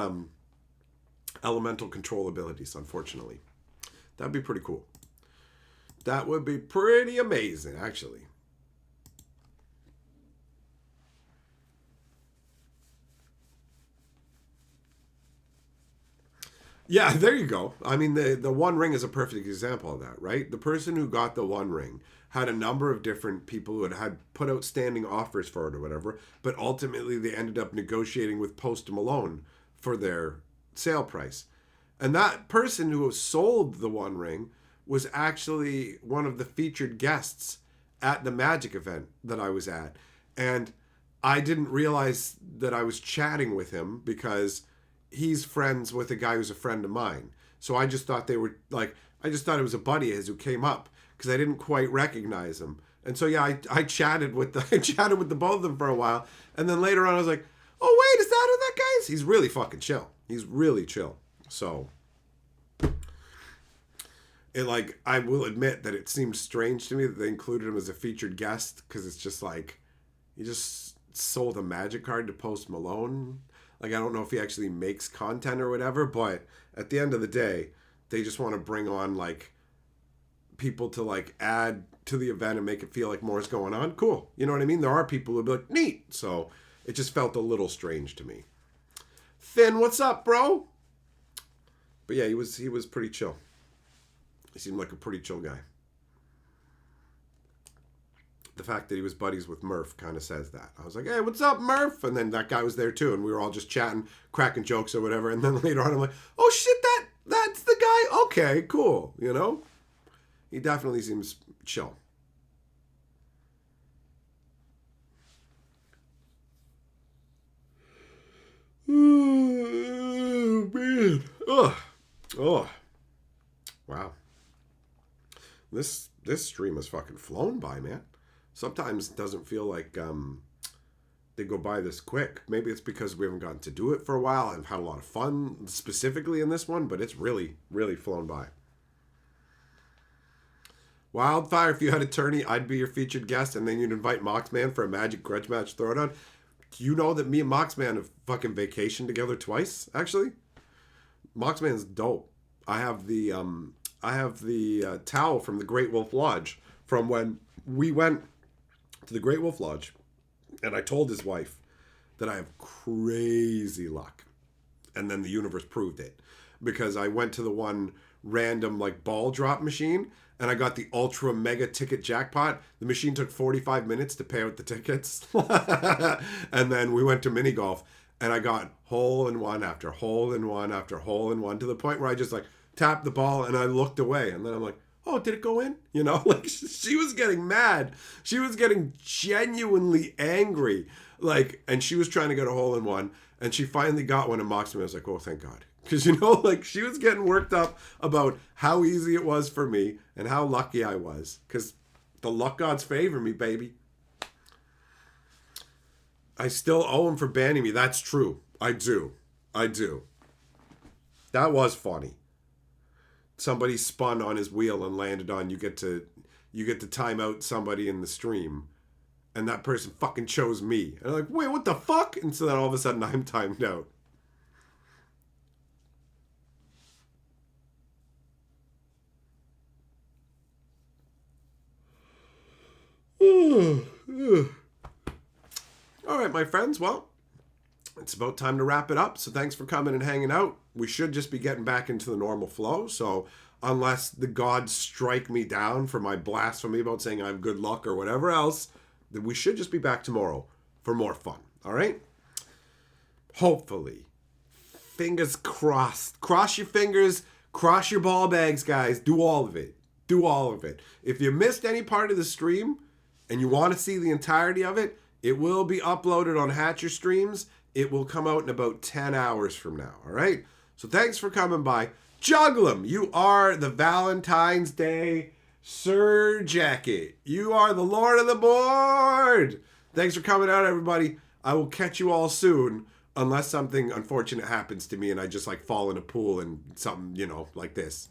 elemental control abilities, unfortunately. That'd be pretty cool. That would be pretty amazing, actually. Yeah, there you go. I mean, the One Ring is a perfect example of that, right? The person who got the One Ring had a number of different people who had put outstanding offers for it or whatever, but ultimately they ended up negotiating with Post Malone for their sale price. And that person who sold the One Ring was actually one of the featured guests at the Magic event that I was at. And I didn't realize that I was chatting with him because he's friends with a guy who's a friend of mine. So I just thought they were like, I just thought it was a buddy of his who came up because I didn't quite recognize him. And so yeah, I chatted with the I chatted with the both of them for a while, and then later on I was like, oh wait, is that who that guy is? He's really fucking chill. He's really chill. So it, like, I will admit that it seemed strange to me that they included him as a featured guest, because it's just like, he just sold a Magic card to Post Malone. Like, I don't know if he actually makes content or whatever, but at the end of the day, they just want to bring on, like, people to, like, add to the event and make it feel like more is going on. Cool. You know what I mean? There are people who'll be like, neat. So it just felt a little strange to me. Finn, what's up, bro? But yeah, he was pretty chill. He seemed like a pretty chill guy. The fact that he was buddies with Murph kind of says that. I was like, hey, what's up, Murph? And then that guy was there too, and we were all just chatting, cracking jokes or whatever. And then later on, I'm like, oh shit, that's the guy? Okay, cool. You know? He definitely seems chill. Oh, man. Ugh. Oh. Wow. This stream has fucking flown by, man. Sometimes it doesn't feel like they go by this quick. Maybe it's because we haven't gotten to do it for a while. I've had a lot of fun specifically in this one, but it's really, really flown by. Wildfire, if you had a tourney, I'd be your featured guest, and then you'd invite Moxman for a Magic Grudge Match Throwdown. Do you know that me and Moxman have fucking vacationed together twice, actually? Moxman's dope. I have the towel from the Great Wolf Lodge from when we went to the Great Wolf Lodge, and I told his wife that I have crazy luck, and then the universe proved it, because I went to the one random like ball drop machine, and I got the ultra mega ticket jackpot. The machine took 45 minutes to pay out the tickets, and then we went to mini golf, and I got hole in one after hole in one after hole in one, to the point where I just like tapped the ball and I looked away, and then I'm like, oh, did it go in? You know, like, she was getting mad. She was getting genuinely angry. Like, and she was trying to get a hole in one, and she finally got one, and mocked me. I was like, oh, thank God. Because, you know, like, she was getting worked up about how easy it was for me and how lucky I was. Because the luck gods favor me, baby. I still owe him for banning me. That's true. I do. That was funny. Somebody spun on his wheel and landed on you get to time out somebody in the stream, and that person fucking chose me, and I'm like, wait, what the fuck? And so then all of a sudden I'm timed out. All right, my friends, well, it's about time to wrap it up. So thanks for coming and hanging out. We should just be getting back into the normal flow. So unless the gods strike me down for my blasphemy about saying I have good luck or whatever else, then we should just be back tomorrow for more fun. All right? Hopefully. Fingers crossed. Cross your fingers. Cross your ball bags, guys. Do all of it. Do all of it. If you missed any part of the stream and you want to see the entirety of it, it will be uploaded on Hatcher Streams. It will come out in about 10 hours from now, all right? So thanks for coming by. Juggle 'em. You are the Valentine's Day Sir Jacket. You are the Lord of the Board. Thanks for coming out, everybody. I will catch you all soon, unless something unfortunate happens to me and I just like fall in a pool and something, you know, like this.